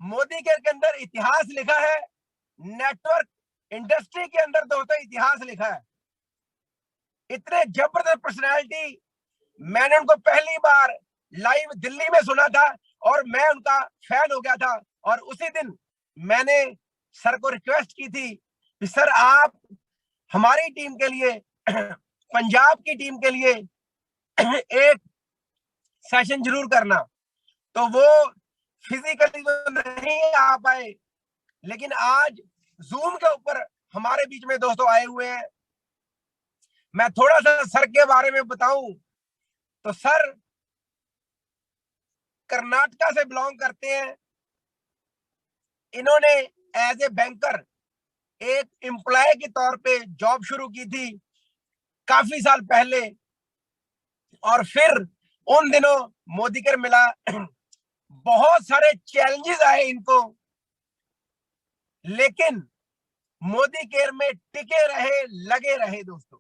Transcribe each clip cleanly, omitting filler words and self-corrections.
मोदी के अंदर इतिहास लिखा है, नेटवर्क इंडस्ट्री के अंदर दोस्तों इतिहास लिखा है। इतने जबरदस्त पर्सनालिटी, मैंने उनको पहली बार लाइव दिल्ली में सुना था और मैं उनका फैन हो गया था। और उसी दिन मैंने सर को रिक्वेस्ट की थी कि सर आप हमारी टीम के लिए, पंजाब की टीम के लिए एक सेशन जरूर करना। तो वो फिजिकली तो नहीं आ पाए, लेकिन आज जूम के ऊपर हमारे बीच में दोस्तों आए हुए हैं। मैं थोड़ा सा सर के बारे में बताऊं तो सर कर्नाटका से बिलोंग करते हैं। इन्होंने एज ए बैंकर एक एम्प्लॉय के तौर पे जॉब शुरू की थी काफी साल पहले, और फिर उन दिनों मोदी केयर मिला। बहुत सारे चैलेंजेस आए इनको, लेकिन मोदी केयर में टिके रहे, लगे रहे दोस्तों।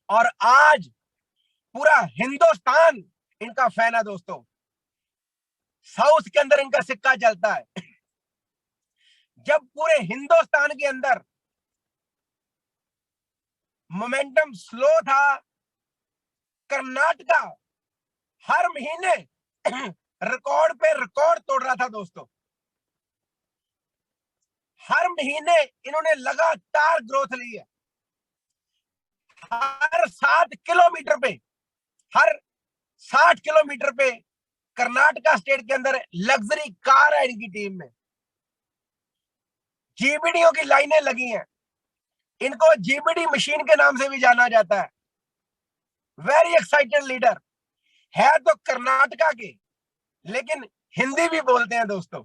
और आज पूरा हिंदुस्तान इनका फैन है दोस्तों। साउथ के अंदर इनका सिक्का चलता है। जब पूरे हिंदुस्तान के अंदर मोमेंटम स्लो था, कर्नाटका हर महीने रिकॉर्ड पे रिकॉर्ड तोड़ रहा था दोस्तों। हर महीने इन्होंने लगातार ग्रोथ ली है। हर 7 किलोमीटर पे, हर 60 किलोमीटर पे कर्नाटका स्टेट के अंदर लग्जरी कार है इनकी टीम में। जीबीडीओ की लाइनें लगी हैं। इनको जीबीडी मशीन के नाम से भी जाना जाता है। वेरी एक्साइटेड लीडर है तो कर्नाटका के, लेकिन हिंदी भी बोलते हैं दोस्तों।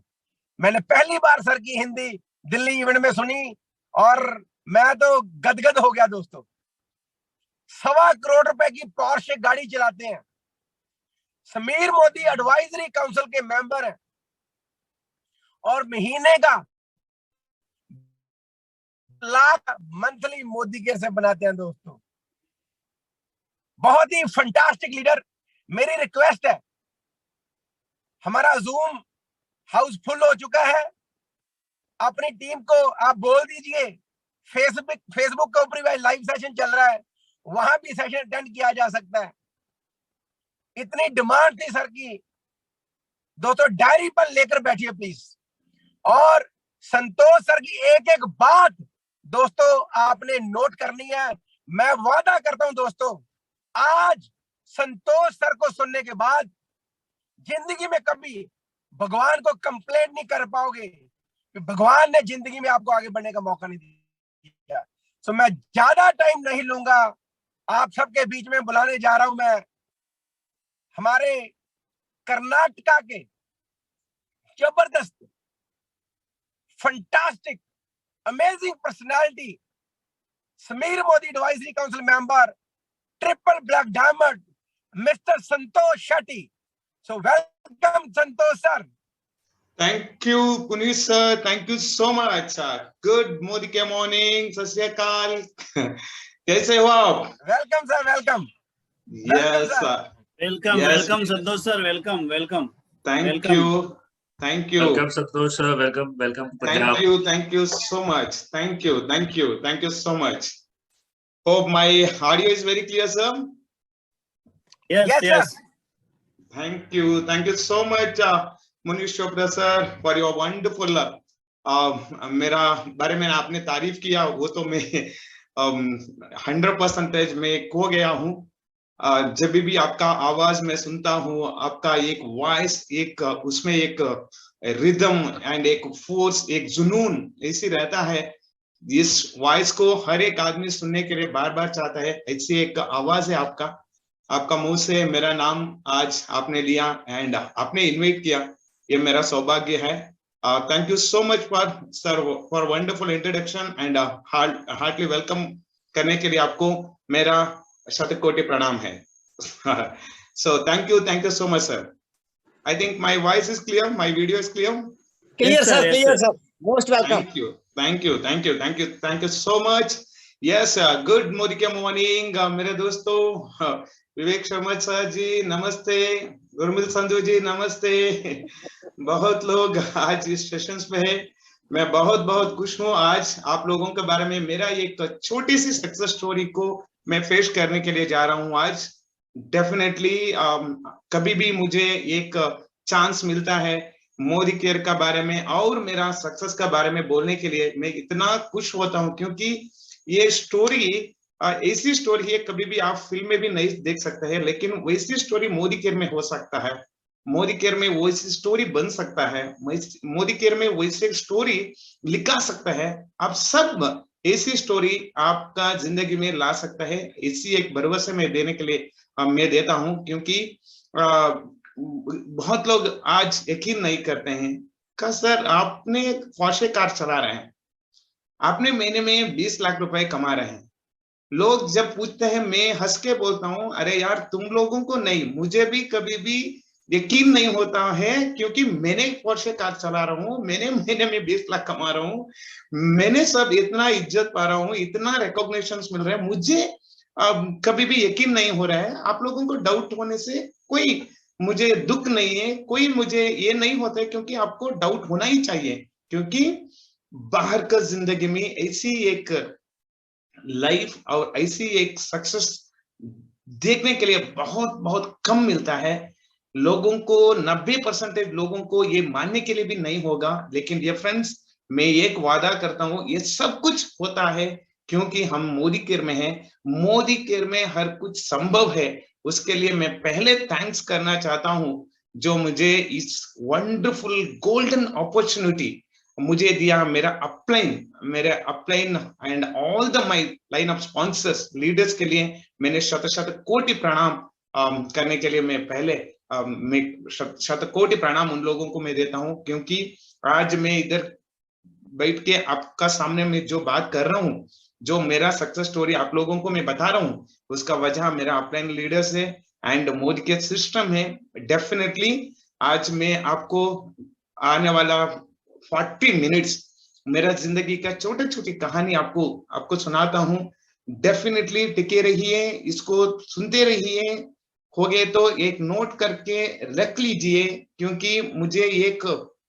मैंने पहली बार सर की हिंदी दिल्ली इवेंट में सुनी और मैं तो गदगद हो गया दोस्तों। 1.25 करोड़ रुपए की पोर्शे गाड़ी चलाते हैं। समीर मोदी एडवाइजरी काउंसिल के मेंबर हैं और महीने का लाख मंथली मोदी केयर से बनाते हैं दोस्तों। बहुत ही फंटास्टिक लीडर। मेरी रिक्वेस्ट है, हमारा जूम हाउसफुल हो चुका है, अपनी टीम को आप बोल दीजिए फेसबुक के ऊपर भी लाइव सेशन चल रहा है, वहां भी सेशन अटेंड किया जा सकता है। इतनी डिमांड थी सर की दोस्तों, डायरी पर लेकर बैठिए प्लीज। और संतोष सर की एक एक बात दोस्तों आपने नोट करनी है। मैं वादा करता हूं दोस्तों, आज संतोष सर को सुनने के बाद जिंदगी में कभी भगवान को कंप्लेंट नहीं कर पाओगे कि भगवान ने जिंदगी में आपको आगे बढ़ने का मौका नहीं दिया। तो मैं ज्यादा टाइम नहीं लूंगा, आप सबके बीच में बुलाने जा रहा हूं मैं हमारे कर्नाटका के जबरदस्त, fantastic, amazing personality, Sameer Modi advisory council member, triple black diamond, mister Santosh Shetty. So welcome Santosh sir. Thank you Puneet sir, thank you so much sir. Good Modi के morning, सत श्री अकाल। कैसे हो आप? Welcome sir, welcome. Yes sir. Welcome, yes. Welcome Santosh sir, welcome, welcome. Thank welcome. you, thank you. Welcome Santosh sir, welcome, welcome. Thank you so much. Thank you so much. Hope my audio is very clear sir. Yes, yes. Sir. Thank you so much Manish Chopra sir for your wonderful मेरा बारे में आपने तारीफ किया, वो तो मैं 100% में खो गया हूँ। जब भी आपका आवाज मैं सुनता हूँ, आपका एक वॉइस, एक उसमें एक रिदम एंड एक फोर्स, एक जुनून ऐसी रहता है। इस वॉइस को हर एक आदमी सुनने के लिए बार बार चाहता है। ऐसी एक आवाज है आपका मुंह से मेरा नाम आज आपने लिया एंड आपने इनवाइट किया, ये मेरा सौभाग्य है। Thank you so much sir for wonderful introduction and heartly welcome करने के लिए आपको मेरा शतकोटि प्रणाम है। So thank you so much sir. I think my voice is clear, my video is clear. Clear sir, most welcome. Thank you so much. Yes, good Modi के morning मेरे दोस्तों। विवेक शर्मा सर जी नमस्ते, गुरमिल संधू जी नमस्ते। बहुत लोग आज इस सेशंस में है, मैं बहुत बहुत खुश हूँ आज आप लोगों के बारे में मेरा एक छोटी सी सक्सेस स्टोरी को मैं पेश करने के लिए जा रहा हूँ आज। डेफिनेटली कभी भी मुझे एक चांस मिलता है मोदी केयर का बारे में और मेरा सक्सेस का बारे में बोलने के लिए, मैं इतना खुश होता हूँ क्योंकि ये स्टोरी ऐसी स्टोरी है कभी भी आप फिल्म में भी नहीं देख सकते हैं, लेकिन वैसी स्टोरी मोदी केयर में हो सकता है। मोदी केयर में वैसी स्टोरी बन सकता है, मोदी केयर में वैसी स्टोरी लिखा सकता है। आप सब ऐसी स्टोरी आपका जिंदगी में ला सकता है, इसी एक भरोसे में देने के लिए मैं देता हूं, क्योंकि बहुत लोग आज यकीन नहीं करते हैं कि सर आपने पोर्शे कार चला रहे हैं, आपने महीने में 20 लाख रुपए कमा रहे हैं। लोग जब पूछते हैं मैं हंस के बोलता हूं, अरे यार तुम लोगों को नहीं, मुझे भी कभी भी यकीन नहीं होता है, क्योंकि मैंने पोर्शे कार चला रहा हूँ, मैंने महीने में 20 लाख कमा रहा हूँ, मैंने सब इतना इज्जत पा रहा हूँ, इतना रिकॉग्निशन मिल रहा है, मुझे कभी भी यकीन नहीं हो रहा है। आप लोगों को डाउट होने से कोई मुझे दुख नहीं है, कोई मुझे ये नहीं होता है, क्योंकि आपको डाउट होना ही चाहिए, क्योंकि बाहर का जिंदगी में ऐसी एक लाइफ और ऐसी एक सक्सेस देखने के लिए बहुत बहुत कम मिलता है। लोगों को 90% लोगों को ये मानने के लिए भी नहीं होगा, लेकिन ये फ्रेंड्स मैं एक वादा करता हूँ, ये सब कुछ होता है क्योंकि हम मोदी केयर में हैं। मोदी केयर में हर कुछ संभव है। उसके लिए मैं पहले थैंक्स करना चाहता हूँ जो मुझे इस वंडरफुल गोल्डन अपॉर्चुनिटी मुझे दिया, मेरा upline and all the my line of sponsors leaders के लिए मैंने शत शत कोटि प्रणाम करने के लिए मैं पहले मैं शत कोटि प्रणाम उन लोगों को मैं देता हूं, क्योंकि आज मैं इधर बैठ के आपका सामने में जो बात कर रहा हूँ, जो मेरा सक्सेस स्टोरी आप लोगों को मैं बता रहा हूँ, उसका वजह मेरा अपलाइन लीडर्स है एंड मोदी केयर सिस्टम है। डेफिनेटली आज मैं आपको आने वाला 40 मिनट्स मेरा जिंदगी का छोटी छोटी कहानी आपको सुनाता हूँ। डेफिनेटली टिके रहिए, इसको सुनते रहिए, हो गए तो एक नोट करके रख लीजिए, क्योंकि मुझे एक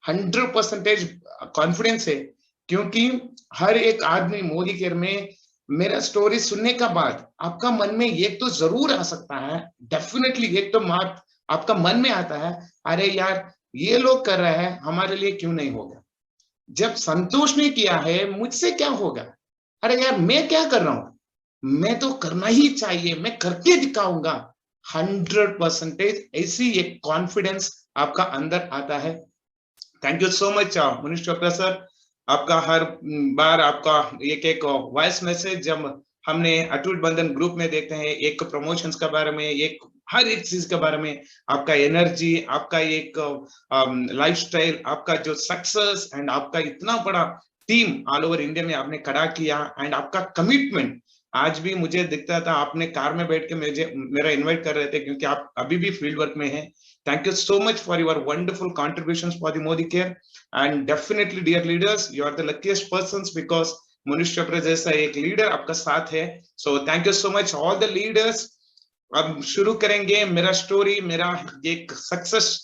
100% कॉन्फिडेंस है, क्योंकि हर एक आदमी मोदी केयर में मेरा स्टोरी सुनने का बाद आपका मन में एक तो जरूर आ सकता है, डेफिनेटली एक तो बात आपका मन में आता है, अरे यार ये लोग कर रहे हैं, हमारे लिए क्यों नहीं होगा। जब संतोष ने किया है मुझसे क्या होगा, अरे यार मैं क्या कर रहा हूं, मैं तो करना ही चाहिए, मैं करके दिखाऊंगा। 100% ऐसी एक कॉन्फिडेंस आपका अंदर आता है। Thank you so much Manish Chopra sir, आपका हर बार आपका एक वॉइस मैसेज जब हमने अटूट बंधन ग्रुप में देखते हैं, एक प्रमोशंस के बारे में, एक हर एक चीज के बारे में, आपका एनर्जी, आपका एक लाइफस्टाइल, आपका जो सक्सेस एंड आपका इतना बड़ा टीम ऑल ओवर इंडिया में आपने खड़ा किया एंड आपका कमिटमेंट आज भी मुझे दिखता था। आपने कार में बैठ के मेरा इन्वाइट कर रहे थे क्योंकि आप अभी भी फील्ड वर्क में हैं। Thank you so much for your wonderful contributions for the Modi Care, and definitely dear leaders, you are the luckiest persons because Manish Chopra जैसा एक लीडर आपका साथ है। So thank you so much all the leaders। अब शुरू करेंगे मेरा story, मेरा एक सक्सेस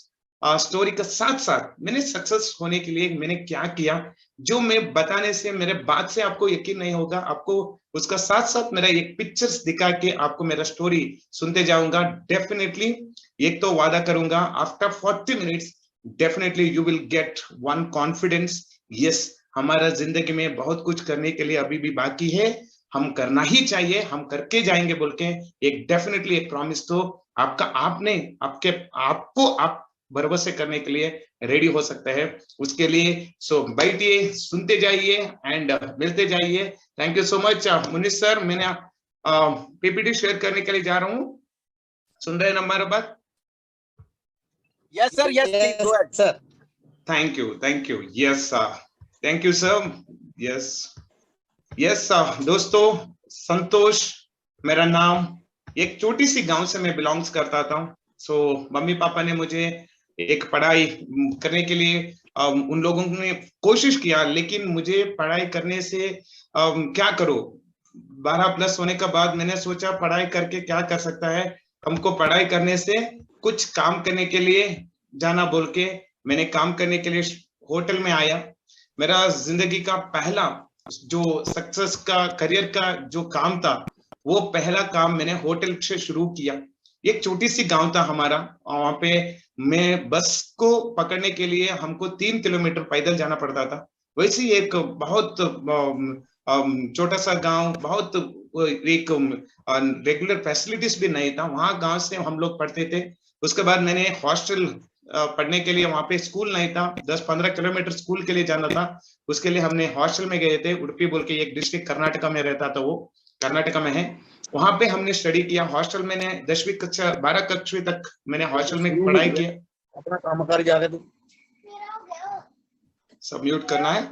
स्टोरी का साथ साथ मैंने सक्सेस होने के लिए मैंने क्या किया, जो मैं बताने से मेरे बात से आपको यकीन नहीं होगा, आपको उसका साथ साथ मेरा एक पिक्चर्स दिखा के आपको मेरा स्टोरी सुनते जाऊंगा। डेफिनेटली एक तो वादा करूंगा, after 40 minutes definitely you will get one confidence, yes हमारा जिंदगी में बहुत कुछ करने के लिए अभी भी बाकी है, हम करना ही चाहिए, हम करके जाएंगे बोल के एक डेफिनेटली एक प्रॉमिस तो आपका आपने आपको आप भरोसे करने के लिए रेडी हो सकता है। उसके लिए सो बैठिए, सुनते जाइए एंड मिलते जाइए। Thank you so much Munish sir. मैंने पीपीटी शेयर करने के लिए जा रहा हूँ, सुन रहे हैं ना हमारा बात? Yes sir, yes sir. Thank you yes thank you sir. Yes दोस्तों, संतोष मेरा नाम, एक छोटी सी गांव से मैं बिलोंग्स करता था। सो मम्मी पापा ने मुझे एक पढ़ाई करने के लिए उन लोगों ने कोशिश किया, लेकिन मुझे पढ़ाई करने से क्या करो, 12+ होने के बाद मैंने सोचा पढ़ाई करके क्या कर सकता है, हमको पढ़ाई करने से कुछ काम करने के लिए जाना बोल के मैंने काम करने के लिए होटल में आया। मेरा जिंदगी का पहला जो सक्सेस का करियर का जो काम था, वो पहला काम मैंने होटल से शुरू किया। एक छोटी सी गांव था हमारा, वहां पे मैं बस को पकड़ने के लिए हमको 3 किलोमीटर पैदल जाना पड़ता था। वैसे एक बहुत छोटा सा गांव, बहुत एक रेगुलर फैसिलिटीज भी नहीं था वहां। गांव से हम लोग पढ़ते थे। उसके बाद मैंने हॉस्टल पढ़ने के लिए, वहां पे स्कूल नहीं था, 10-15 किलोमीटर स्कूल के लिए जाना था। उसके लिए हमने हॉस्टल में गए थे। उडुपी बोल के एक डिस्ट्रिक्ट कर्नाटका में रहता था, वो कर्नाटका में है। वहां पे हमने स्टडी किया हॉस्टल में। 10वीं कक्षा 12 कक्षा तक मैंने हॉस्टल में पढ़ाई किया। अपना काम कर जाके तू सब म्यूट करना है।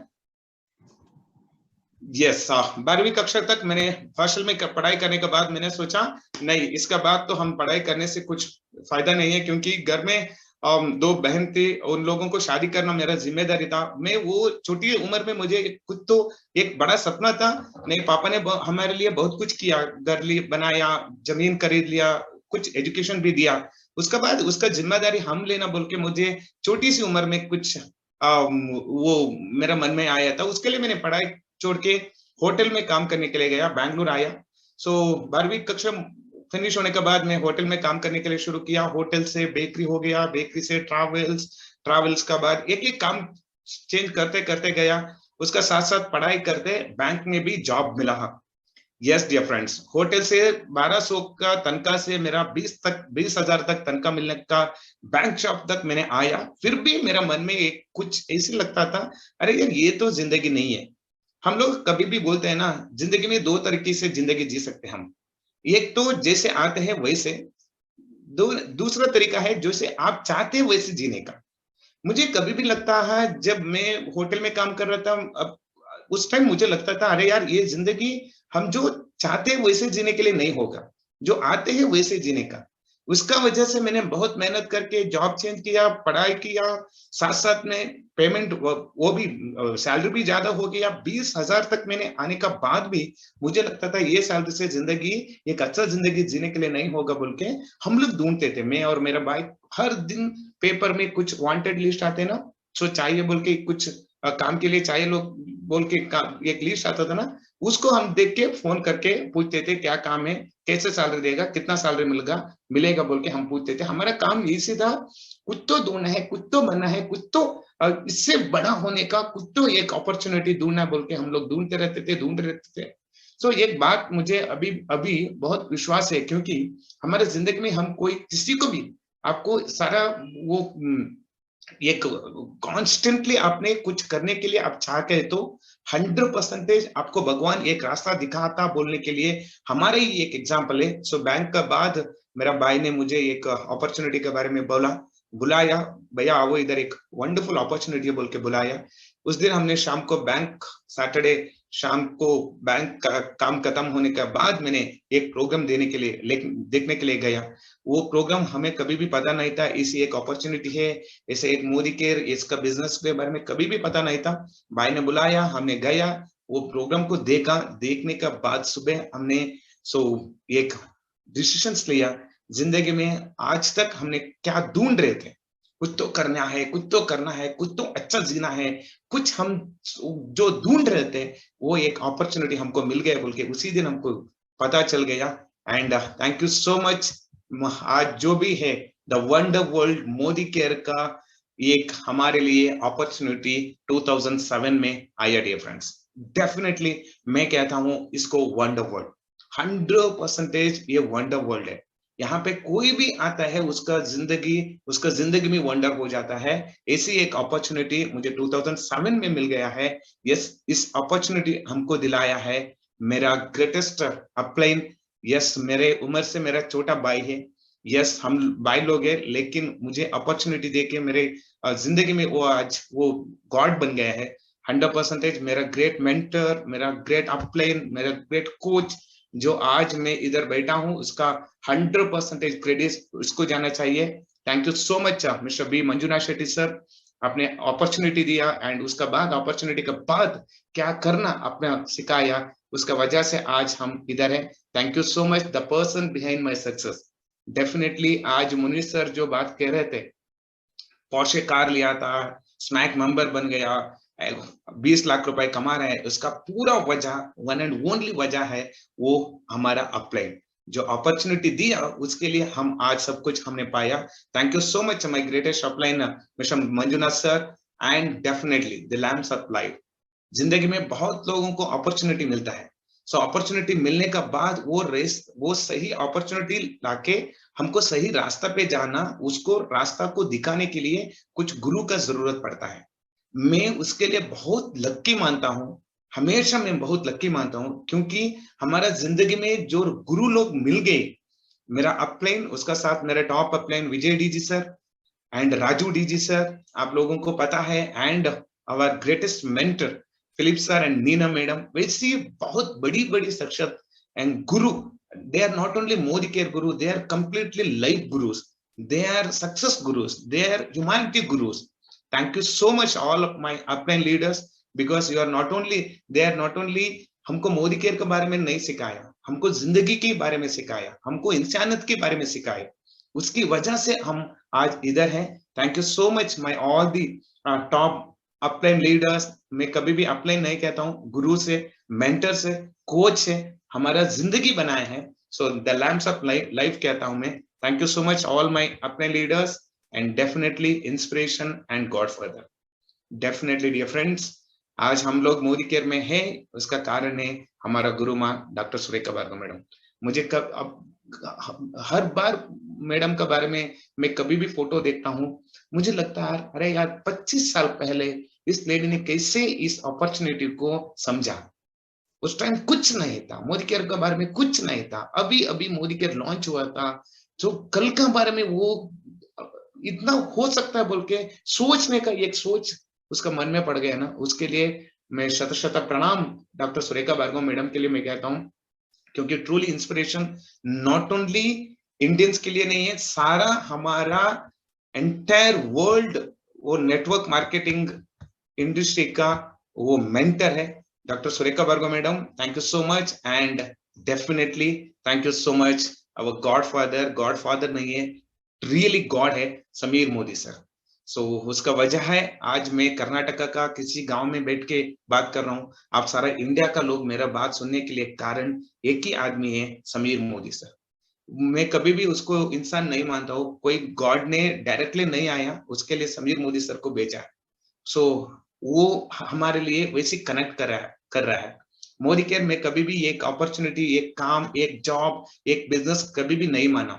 यस, 12वीं कक्षा तक मैंने हॉस्टल में पढ़ाई करने के बाद मैंने सोचा नहीं, इसके बाद तो हम पढ़ाई करने से कुछ फायदा नहीं है, क्योंकि घर में 2 बहन थी, उन लोगों को शादी करना मेरा जिम्मेदारी था। मैं वो छोटी उम्र में मुझे खुद तो एक बड़ा सपना था। मेरे पापा ने हमारे लिए बहुत कुछ किया, घर बनाया, जमीन खरीद लिया, कुछ एजुकेशन भी दिया। उसके बाद उसका जिम्मेदारी हम लेना बोल के मुझे छोटी सी उम्र में कुछ वो मेरा मन में आया था। उसके लिए मैंने पढ़ाई छोड़ के होटल में काम करने के लिए गया, बैंगलोर आया। 12वीं कक्षा फिनिश होने के बाद मैं होटल में काम करने के लिए शुरू किया। होटल से बेकरी हो गया, बेकरी से ट्रैवल्स का बाद एक एक काम चेंज करते करते गया। उसका साथ साथ पढ़ाई करते बैंक में भी जॉब मिला। यस डियर फ्रेंड्स, होटल से 1200 का तनख्वाह से मेरा 20,000 तक तनख्वाह मिलने का बैंक जॉब तक मैंने आया। फिर भी मेरा मन में एक कुछ ऐसे लगता था, अरे यार ये तो जिंदगी नहीं है। हम लोग कभी भी बोलते हैं ना, जिंदगी में 2 तरीके से जिंदगी जी सकते हैं हम। एक तो जैसे आते हैं वैसे, दूसरा तरीका है जैसे आप चाहते हैं वैसे जीने का। मुझे कभी भी लगता है, जब मैं होटल में काम कर रहा था, अब उस टाइम मुझे लगता था अरे यार ये जिंदगी हम जो चाहते हैं वैसे जीने के लिए नहीं होगा, जो आते हैं वैसे जीने का। उसका वजह से मैंने बहुत मेहनत करके जॉब चेंज किया, पढ़ाई किया, साथ साथ में पेमेंट वो भी सैलरी भी ज्यादा हो गया। 20,000 तक मैंने आने का बाद भी मुझे लगता था ये सैलरी से जिंदगी एक अच्छा जिंदगी जीने के लिए नहीं होगा बोल के हम लोग ढूंढते थे। मैं और मेरा भाई हर दिन पेपर में कुछ वांटेड लिस्ट आते ना, जो चाहिए बोल के, कुछ काम के लिए चाहिए लोग बोल के एक लिस्ट आता था ना, उसको हम देख के फोन करके पूछते थे क्या काम है, कैसे सैलरी देगा, कितना सैलरी मिलेगा बोल के हम पूछते थे। हमारा काम यही था, कुछ तो ढूंढना है, कुछ तो बनना है, कुछ तो इससे बड़ा होने का, कुछ तो एक अपॉर्चुनिटी ढूंढना बोल के हम लोग ढूंढते रहते थे। सो एक बात मुझे अभी बहुत विश्वास है, क्योंकि हमारे जिंदगी में हम कोई किसी को भी आपको सारा वो एक कॉन्स्टेंटली आपने कुछ करने के लिए आप चाहते तो 100% आपको भगवान एक रास्ता दिखाता बोलने के लिए हमारे ही एक एग्जांपल है। सो बैंक का बाद मेरा भाई ने मुझे एक अपॉर्चुनिटी के बारे में बुलाया, भैया आओ इधर, एक वंडरफुल अपॉर्चुनिटी बोल के बुलाया। उस दिन हमने शाम को सैटरडे शाम को बैंक का काम खत्म होने के बाद मैंने एक प्रोग्राम देखने के लिए गया। वो प्रोग्राम हमें कभी भी पता नहीं था, ऐसी एक अपॉर्चुनिटी है, ऐसे एक मोदी केयर, इसका बिजनेस के बारे में कभी भी पता नहीं था। भाई ने बुलाया, हमने गया, वो प्रोग्राम को देखने के बाद सुबह हमने एक डिसीजंस लिया जिंदगी में। आज तक हमने क्या ढूंढ रहे थे, कुछ तो करना है, कुछ तो अच्छा जीना है, कुछ हम जो ढूंढ रहे थे वो एक अपॉर्चुनिटी हमको मिल गया बोल के उसी दिन हमको पता चल गया। And thank you so much. आज जो भी है the wonder world Modi care का एक हमारे लिए अपॉर्चुनिटी 2007 में आया डियर फ्रेंड्स। डेफिनेटली मैं कहता हूं इसको वंडर वर्ल्ड, 100% ये वंडर वर्ल्ड है। यहाँ पे कोई भी आता है उसका जिंदगी में वंडर हो जाता है। ऐसी एक अपॉर्चुनिटी मुझे 2007 में मिल गया है। यस, इस अपॉर्चुनिटी हमको दिलाया है मेरा ग्रेटेस्ट अपलाइन। यस, मेरे उम्र से मेरा छोटा भाई है। यस, हम भाई लोग हैं, लेकिन मुझे अपॉर्चुनिटी देके मेरे जिंदगी में वो आज वो गॉड बन गया है। 100% मेरा ग्रेट मेंटर, मेरा ग्रेट अपलाइन, मेरा ग्रेट कोच, जो आज मैं इधर बैठा हूं, उसका 100% क्रेडिट उसको जाना चाहिए। Thank you so much mister B Manjunath Shetty sir, आपने अपॉर्चुनिटी दिया एंड उसका बाद अपॉर्चुनिटी के बाद क्या करना आपने सिखाया, उसका वजह से आज हम इधर हैं। Thank you so much the person behind my success. Definitely आज मुनीर सर जो बात कह रहे थे, पोर्शे कार लिया था, स्मैक मेंबर बन गया, 20 लाख रुपए कमा रहे हैं, उसका पूरा वजह, वन एंड ओनली वजह है वो हमारा अपलाइन। जो अपॉर्चुनिटी दिया उसके लिए हम आज सब कुछ हमने पाया। Thank you so much my greatest upline mister Manjunath sir and definitely the lamps of life. जिंदगी में बहुत लोगों को अपॉर्चुनिटी मिलता है, सो अपॉर्चुनिटी मिलने का बाद वो सही अपॉर्चुनिटी लाके हमको सही रास्ता पे जाना, उसको रास्ता को दिखाने के लिए कुछ गुरु का जरूरत पड़ता है। मैं उसके लिए बहुत लक्की मानता हूँ, हमेशा मैं बहुत लक्की मानता हूँ, क्योंकि हमारा जिंदगी में जो गुरु लोग मिल गए, मेरा अपलाइन, उसका साथ मेरा top upline Vijay DG sir and Raju DG sir, आप लोगों को पता है, and our greatest mentor Philip sir and Neena madam, वैसी बहुत बड़ी बड़ी शख्सियत and Guru. They are not only Modi Care Guru, they are completely life gurus. They are success gurus. They are humanity gurus. Thank you so much all of my upline leaders, because you are not only, they are not only हमको Modi care के बारे में नहीं सिखाया, हमको जिंदगी के बारे में सिखाया, हमको इंसानियत के बारे में सिखाया, उसकी वजह से हम आज इधर हैं। Thank you so much my all the top upline leaders. मैं कभी भी अपलाइन नहीं कहता हूँ, गुरु से, मेंटर से, कोच से हमारा जिंदगी बनाए हैं, so the lamps of life कहता हूं मैं। Thank you so much all my अपने leaders and definitely inspiration and godfather. Definitely dear friends, आज हम लोग मोदी केयर में हैं, उसका कारण है हमारा गुरु माँ डॉक्टर सुरेखा भार्गव मैडम। मुझे हर बार मैडम के बारे में मैं कभी भी फोटो देखता हूँ, मुझे लगता है अरे यार 25 साल पहले इस लेडी ने कैसे इस अपॉर्चुनिटी को समझा। उस टाइम कुछ नहीं था, मोदी केयर के बारे में कुछ नहीं था, अभी अभी मोदी केयर लॉन्च हुआ था, जो कल के बारे में वो इतना हो सकता है बोल के सोचने का एक सोच उसका मन में पड़ गया ना, उसके लिए मैं शत शत प्रणाम डॉक्टर सुरेखा भार्गव मैडम के लिए मैं कहता हूँ, क्योंकि truly inspiration not only Indians के लिए नहीं है, सारा हमारा एंटायर वर्ल्ड वो नेटवर्क मार्केटिंग इंडस्ट्री का वो मेंटर है doctor Surekha Bhargav madam. Thank you so much and definitely thank you so much our godfather नहीं है, रियली गॉड है, समीर मोदी सर। सो उसका वजह है आज मैं कर्नाटका का किसी गांव में बैठ के बात कर रहा हूँ, आप सारा इंडिया का लोग मेरा बात सुनने के लिए कारण एक ही आदमी है, समीर मोदी सर। मैं कभी भी उसको इंसान नहीं मानता हूँ, कोई गॉड ने डायरेक्टली नहीं आया, उसके लिए समीर मोदी सर को भेजा है। सो वो हमारे लिए वैसे कनेक्ट कर रहा है। मोदी केयर में कभी भी एक अपॉर्चुनिटी, एक काम, एक जॉब, एक बिजनेस कभी भी नहीं माना।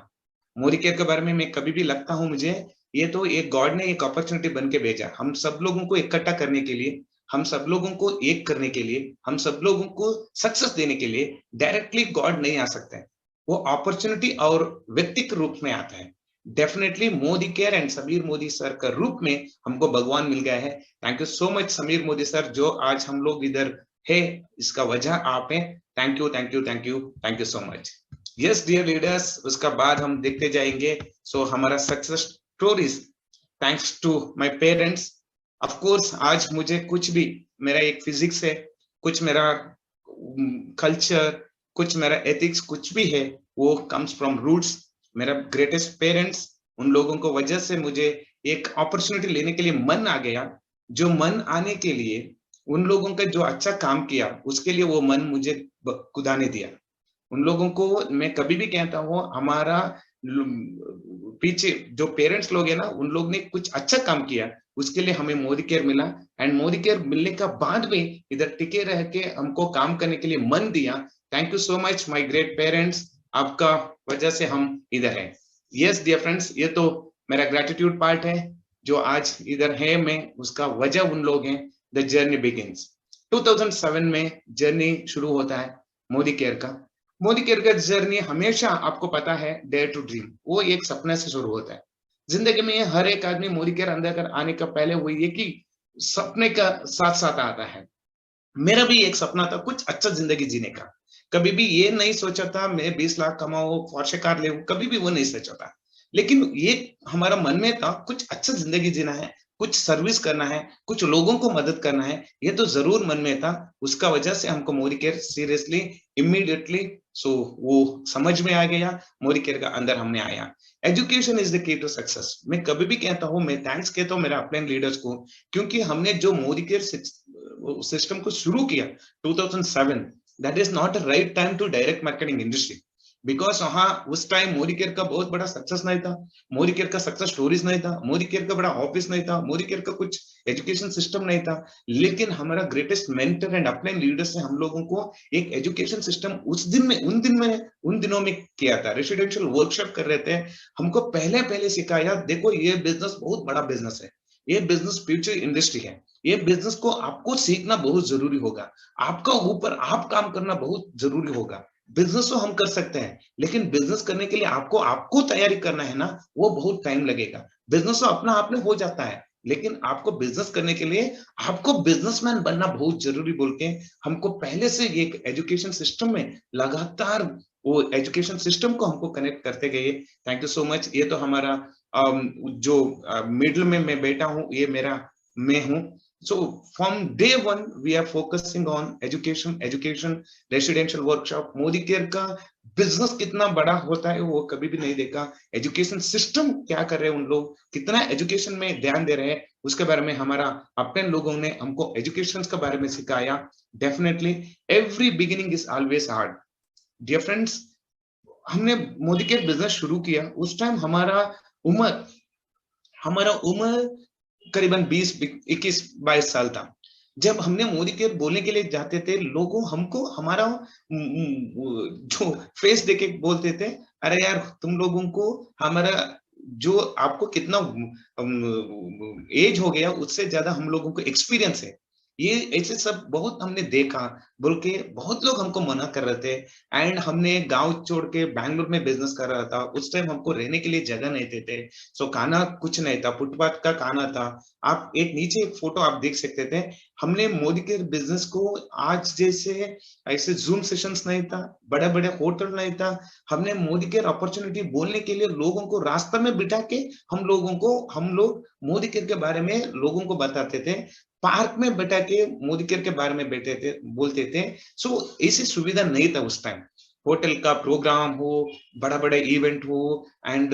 मोदी केयर के बारे में मैं कभी भी लगता हूँ मुझे ये तो एक गॉड ने एक अपॉर्चुनिटी बन के भेजा, हम सब लोगों को इकट्ठा करने के लिए, हम सब लोगों को एक करने के लिए, हम सब लोगों को सक्सेस देने के लिए। डायरेक्टली गॉड नहीं आ सकते हैं, वो अपॉर्चुनिटी और व्यक्ति के रूप में आता है। Definitely Modi care and Sameer Modi sir का रूप में हमको भगवान मिल गया है। Thank you so much Sameer Modi sir, जो आज हम लोग इधर है इसका वजह आप हैं। Thank you thank you thank you thank you so much. Yes dear leaders, उसका बाद हम देखते जाएंगे। सो हमारा success stories thanks to my parents. Of course आज मुझे कुछ भी, मेरा एक फिजिक्स है, कुछ मेरा कल्चर, कुछ मेरा एथिक्स, कुछ भी है वो कम्स फ्रॉम रूट्स। मेरा ग्रेटेस्ट पेरेंट्स, उन लोगों को वजह से मुझे एक अपॉर्चुनिटी लेने के लिए मन आ गया। जो मन आने के लिए उन लोगों का जो अच्छा काम किया उसके लिए वो मन मुझे खुदा ने दिया। उन लोगों को मैं कभी भी कहता हूँ, हमारा पीछे जो पेरेंट्स लोग हैं ना, उन लोग ने कुछ अच्छा काम किया, उसके लिए हमें मोदी केयर मिला। एंड मोदी केयर मिलने का बाद में इधर टिके रह के हमको काम करने के लिए मन दिया। Thank you so much my great parents, आपका वजह से हम इधर हैं। यस डियर फ्रेंड्स, ये तो मेरा ग्रेटिट्यूड पार्ट है, जो आज इधर है मैं, उसका वजह उन लोग हैं। द जर्नी बिगिंस 2007 में जर्नी शुरू होता है मोदी केयर का। मोदी केयर का जर्नी हमेशा आपको पता है डेयर टू ड्रीम, वो एक सपने से शुरू होता है। जिंदगी में हर एक आदमी मोदी केयर अंदर आने का पहले वो ये कि सपने का साथ साथ आता है। मेरा भी एक सपना था कुछ अच्छा जिंदगी जीने का, कभी भी ये नहीं सोचा था मैं 20 लाख कमाऊं, पोर्शे कार ले, कभी भी वो नहीं सोचा था। लेकिन ये हमारा मन में था कुछ अच्छा जिंदगी जीना है, कुछ सर्विस करना है, कुछ लोगों को मदद करना है, ये तो जरूर मन में था। उसका वजह से हमको मोदी केयर सीरियसली इमीडिएटली वो समझ में आ गया, मोदी केयर का अंदर हमने आया। Education is the key to success. मैं कभी भी कहता हूँ, मैं थैंक्स कहता हूँ मेरे अपने लीडर्स को, क्योंकि हमने जो मोदी केयर सिस्टम को शुरू किया 2007, that is not a right time to direct marketing industry, because वहां उस टाइम मोदी केयर का बहुत बड़ा सक्सेस नहीं था, मोदी केयर का सक्सेस स्टोरीज नहीं था, मोदी केयर का बड़ा ऑफिस नहीं था, मोदी केयर का कुछ एजुकेशन सिस्टम नहीं था। लेकिन हमारा ग्रेटेस्ट मेंटर एंड अपने लीडर्स ने हम लोगों को एक एजुकेशन सिस्टम उन दिनों में किया था। रेसिडेंशियल वर्कशॉप कर रहे थे, हमको पहले सिखाया, देखो ये बिजनेस बहुत बड़ा बिजनेस है, ये बिजनेस फ्यूचर इंडस्ट्री है, ये बिजनेस को आपको सीखना बहुत जरूरी होगा, आपका ऊपर आप काम करना बहुत जरूरी होगा। बिजनेस तो हम कर सकते हैं, लेकिन बिजनेस करने के लिए आपको तैयारी करना है ना, वो बहुत टाइम लगेगा। बिजनेस तो अपना आप में हो जाता है, लेकिन आपको बिजनेस करने के लिए आपको बिजनेसमैन बनना बहुत जरूरी बोल के हमको पहले से एक एजुकेशन सिस्टम में लगातार वो एजुकेशन सिस्टम को हमको कनेक्ट करते गए। Thank you so much. ये तो हमारा जो मिडिल में मैं बैठा हूँ, ये मैं हूँ। So from day one we are focusing on education, residential workshop। Modi care का बिजनेस कितना बड़ा होता है वो कभी भी नहीं देखा। एजुकेशन सिस्टम क्या कर रहे हैं, उन लोग कितना एजुकेशन में ध्यान दे रहे हैं, उसके बारे में हमारा अपने लोगों ने हमको एजुकेशन के बारे में सिखाया। Definitely every beginning is always hard. Dear friends, हमने मोदी केयर बिजनेस शुरू किया, उस टाइम हमारा उम्र करीबन 21-22 साल था। जब हमने मोदी केयर बोलने के लिए जाते थे, लोगों हमको हमारा जो फेस देके बोलते थे, अरे यार तुम लोगों को हमारा जो आपको कितना एज हो गया, उससे ज्यादा हम लोगों को एक्सपीरियंस है। ये ऐसे सब बहुत हमने देखा बोल के बहुत लोग हमको मना कर रहे थे। एंड हमने गांव छोड़ के बैंगलोर में बिजनेस कर रहा था। उस टाइम हमको रहने के लिए जगह नहीं देते थे, सो खाना कुछ नहीं था, फुटपाथ का खाना था। आप नीचे एक फोटो आप देख सकते थे। हमने मोदी के बिजनेस को आज जैसे ऐसे जूम सेशंस नहीं था, बड़े बड़े होटल नहीं था। हमने मोदी केयर अपॉर्चुनिटी बोलने के लिए लोगों को रास्ते में बिठा के हम लोग मोदी केयर के बारे में लोगों को बताते थे। पार्क में बैठा के मोदी केयर के बारे में बोलते थे। सो ऐसी सुविधा नहीं था उस टाइम। होटल का प्रोग्राम हो, बड़ा बड़ा इवेंट हो, एंड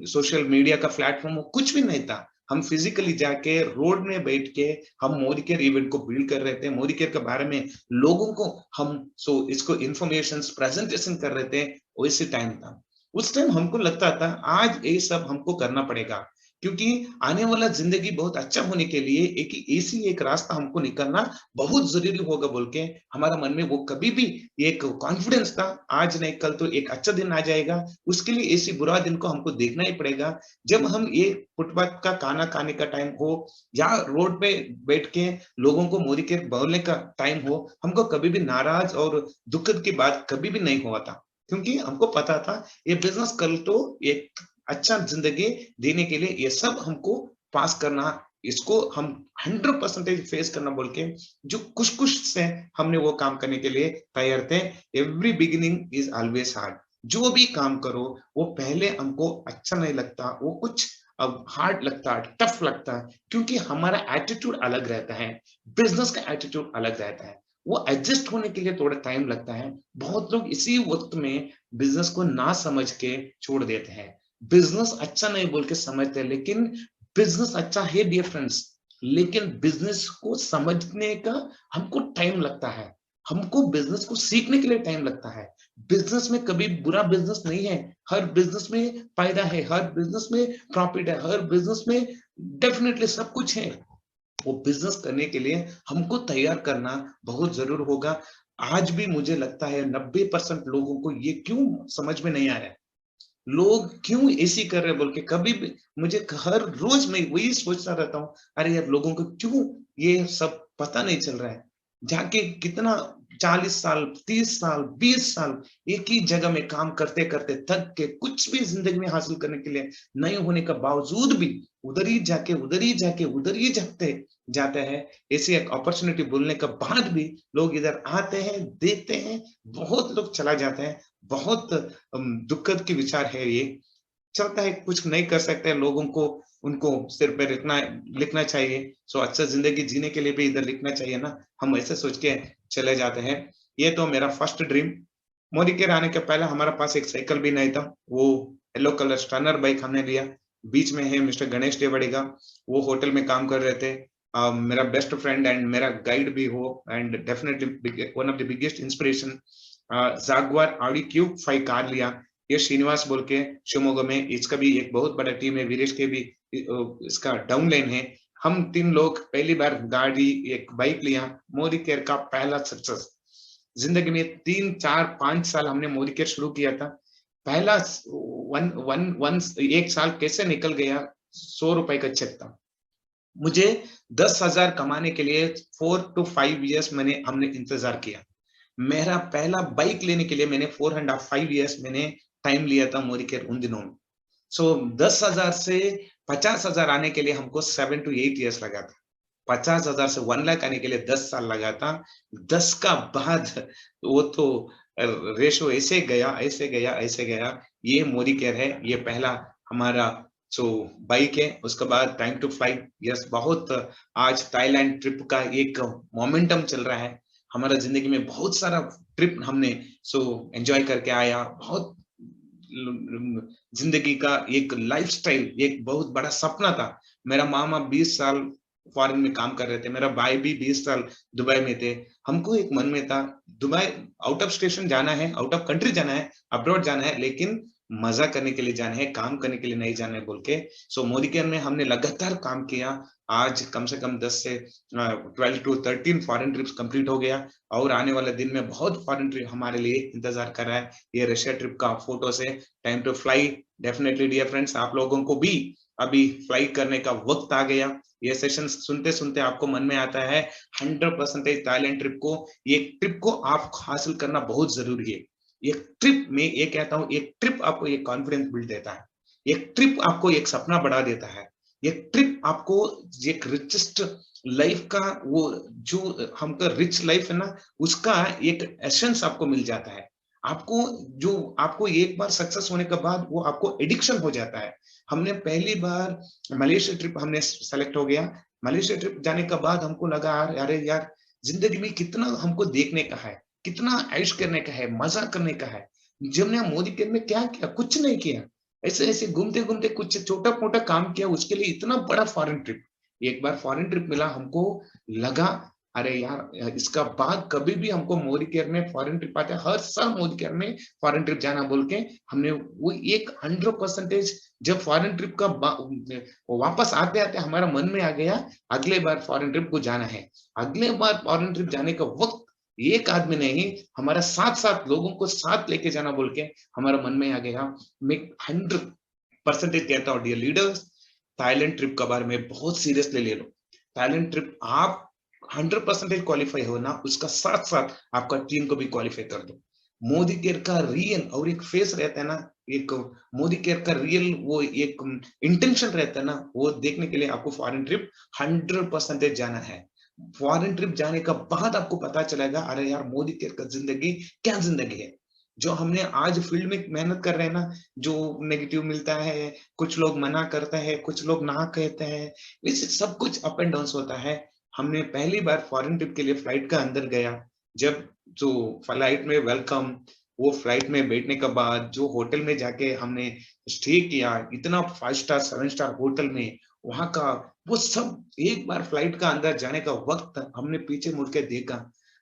सोशल मीडिया का प्लेटफॉर्म हो, कुछ भी नहीं था। हम फिजिकली जाके रोड में बैठ के हम मोदी केयर इवेंट को बिल्ड कर रहे थे। मोदी केयर के बारे में लोगों को हम इसको इंफॉर्मेशन प्रेजेंटेशन कर रहे थे। वैसे टाइम था। उस टाइम हमको लगता था आज ये सब हमको करना पड़ेगा, क्योंकि आने वाला जिंदगी बहुत अच्छा होने के लिए एक रास्ता हमको निकलना बहुत जरूरी होगा बोल के हमारा मन में वो कभी भी एक कॉन्फिडेंस था। आज नहीं कल तो एक अच्छा दिन आ जाएगा, उसके लिए ऐसी बुरा दिन को हमको देखना ही पड़ेगा। जब हम ये फुटपाथ का खाना खाने का टाइम हो या रोड पे बैठ के लोगों को मोदी केयर बोलने का टाइम हो, हमको कभी भी नाराज और दुखद की बात कभी भी नहीं हुआ था, क्योंकि हमको पता था ये बिजनेस कल तो एक अच्छा जिंदगी देने के लिए ये सब हमको पास करना, इसको हम 100% फेस करना बोल के जो कुछ से हमने वो काम करने के लिए तैयार थे। Every beginning is always hard. जो भी काम करो वो पहले हमको अच्छा नहीं लगता, वो कुछ अब हार्ड लगता है, टफ लगता है, क्योंकि हमारा एटीट्यूड अलग रहता है, बिजनेस का एटीट्यूड अलग रहता है। वो एडजस्ट होने के लिए थोड़ा टाइम लगता है। बहुत लोग इसी वक्त में बिजनेस को ना समझ के छोड़ देते हैं। बिजनेस अच्छा नहीं बोल के समझते हैं, लेकिन बिजनेस अच्छा है डियर फ्रेंड्स, लेकिन बिजनेस को समझने का हमको टाइम लगता है, हमको बिजनेस को सीखने के लिए टाइम लगता है। बिजनेस में कभी बुरा बिजनेस नहीं है, हर बिजनेस में फायदा है, हर बिजनेस में प्रॉफिट है, हर बिजनेस में डेफिनेटली सब कुछ है। वो बिजनेस करने के लिए हमको तैयार करना बहुत जरूर होगा। आज भी मुझे लगता है 90% लोगों को ये क्यों समझ में नहीं आ रहा है, लोग क्यों ऐसी कर रहे हैं बोल के कभी भी मुझे हर रोज मैं वही सोचता रहता हूँ, अरे यार लोगों को क्यों ये सब पता नहीं चल रहा है। जाके कितना 40 साल 30 साल 20 साल एक ही जगह में काम करते करते थक के कुछ भी जिंदगी में हासिल करने के लिए नहीं होने का बावजूद भी उधर ही जाते जाते हैं। ऐसी एक अपॉर्चुनिटी बोलने के बाद भी लोग इधर आते हैं, देखते हैं, बहुत लोग चला जाते हैं। बहुत दुखद की विचार है ये। चलता है, कुछ नहीं कर सकते, लोगों को उनको सिर पे लिखना चाहिए। सो अच्छा जिंदगी जीने के लिए भी इधर लिखना चाहिए ना, हम ऐसे सोच के चले जाते हैं। ये तो मेरा फर्स्ट ड्रीम। मोदी केयर आने के पहले हमारा पास एक साइकिल भी नहीं था, वो येलो कलर स्टर्नर बाइक हमने लिया। बीच में है मिस्टर गणेश देवड़ेगा, वो होटल में काम कर रहे थे। मेरा बेस्ट फ्रेंड एंड मेरा गाइड भी हो, and definitely one of the biggest inspiration. जागवार Audi Q5 car लिया। ये श्रीनिवास बोल के शिवमोगा में, इसका भी एक बहुत बड़ा टीम है, वीरेश के भी इसका डाउनलाइन है। हम 3 लोग पहली बार गाड़ी एक बाइक लिया। मोदी केयर का पहला सक्सेस जिंदगी में। 3 4 5 साल हमने मोदी केयर शुरू किया था। पहला एक साल कैसे निकल गया, 100 रुपए का चेक था। मुझे 10,000 कमाने के लिए 4 to 5 years हमने इंतजार किया। मेरा पहला बाइक लेने के लिए मैंने 4.5 years मैंने टाइम लिया था मोदी केयर उन दिनों में। सो 10,000 से 50,000 आने के लिए हमको 7 to 8 years लगा था। 50,000 से 1 लाख आने के लिए 10 साल लगा था। 10 का बाद वो तो रेशो ऐसे गया। ये मोदी केयर है, ये पहला हमारा जो बाइक है। उसके बाद टाइम टू फ्लाई, यस बहुत आज थाईलैंड ट्रिप का एक मोमेंटम चल रहा है। हमारा जिंदगी में बहुत सारा ट्रिप हमने एंजॉय करके आया। बहुत जिंदगी का एक लाइफस्टाइल, एक बहुत बड़ा सपना था। मेरा मामा 20 साल फॉरेन में काम कर रहे थे, मेरा भाई भी 20 साल दुबई में थे। हमको एक मन में था दुबई आउट ऑफ स्टेशन जाना है, आउट ऑफ कंट्री जाना है, अब्रॉड जाना है, लेकिन मजा करने के लिए जाना है, काम करने के लिए नहीं जाना है बोल के। सो मोदी केयर में हमने लगातार काम किया। आज कम से कम 10 से 12 to 13 फॉरेन ट्रिप्स कंप्लीट हो गया, और आने वाले दिन में बहुत फॉरेन ट्रिप हमारे लिए इंतजार कर रहा है। ये रशिया ट्रिप का फोटो से time to fly. Definitely dear friends, आप लोगों को भी अभी फ्लाई करने का वक्त आ गया। ये सेशन सुनते सुनते आपको मन में आता है 100% थाईलैंड ट्रिप को, ये ट्रिप को आप हासिल करना बहुत जरूरी है। एक ट्रिप में ये कहता हूं, एक ट्रिप आपको एक कॉन्फिडेंस बिल्ड देता है, एक ट्रिप आपको एक सपना बढ़ा देता है, एक ट्रिप आपको एक रिचेस्ट लाइफ का, वो जो हमका रिच लाइफ है ना, उसका एक एसेंस आपको मिल जाता है। आपको एक बार सक्सेस होने के बाद वो आपको एडिक्शन हो जाता है। हमने पहली बार मलेशिया ट्रिप हमने सेलेक्ट हो गया। मलेशिया ट्रिप जाने के बाद हमको लगा अरे यार जिंदगी में कितना हमको देखने का है, कितना ऐश करने का है, मजा करने का है। जब ने मोदी केयर में क्या किया, कुछ नहीं किया, ऐसे ऐसे घूमते घूमते कुछ छोटा मोटा काम किया, उसके लिए इतना बड़ा फॉरेन ट्रिप। एक बार फॉरेन ट्रिप मिला, हमको लगा अरे यार इसका बाद कभी भी हमको मोदी केयर में फॉरेन ट्रिप आते, हर साल मोदी केयर में फॉरेन ट्रिप जाना बोल के हमने वो एक 100% जब फॉरेन ट्रिप का वापस आते आते हमारा मन में आ गया अगले बार फॉरेन ट्रिप को जाना है। अगले बार फॉरेन ट्रिप जाने का वक्त एक आदमी नहीं, हमारा 7 लोगों को साथ लेके जाना बोल के हमारा मन में आ गया। मैं 100% कहता हूँ डियर लीडर्स, थाईलैंड ट्रिप के बारे में बहुत सीरियसली ले लो। थाईलैंड ट्रिप आप 100% क्वालिफाई हो ना, उसका साथ साथ आपका टीम को भी क्वालिफाई कर दो। मोदी केयर का रियल और एक फेस रहता है ना, एक मोदी केयर का रियल वो एक इंटेंशन रहता है ना, वो देखने के लिए आपको फॉरेन ट्रिप 100% जाना है। फॉरेन ट्रिप जाने का बाद आपको पता चलेगा अरे यार मोदी केयर का जिंदगी क्या जिंदगी है। जो हमने आज फील्ड में मेहनत कर रहे हैं ना, जो नेगेटिव मिलता है, कुछ लोग मना करते हैं, कुछ लोग ना कहते हैं, इस सब कुछ अप एंड डाउन होता है। हमने पहली बार फॉरेन ट्रिप के लिए फ्लाइट का अंदर गया, जब जो फ्लाइट में वेलकम, वो फ्लाइट में बैठने के बाद जो होटल में जाके हमने स्टे किया, इतना 5 स्टार 7 स्टार होटल में, वहां का वो सब, एक बार फ्लाइट का अंदर जाने का वक्त हमने पीछे मुड़ के देखा,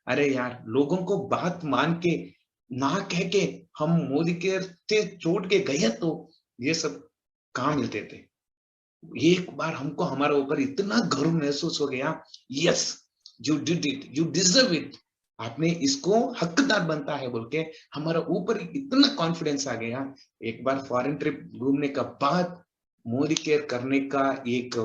अरे यार लोगों को बात मान के ना कह के हम मोदी केयर से छोड़ के गए तो ये सब कहाँ मिलते थे। एक बार हमको हमारे ऊपर इतना गर्व महसूस हो गया, yes you did it, you deserve it, आपने इसको हकदार बनता है बोल के हमारा ऊपर इतना कॉन्फिडेंस आ गया। एक बार फॉरेन ट्रिप घूमने का बाद मोदी केयर करने का एक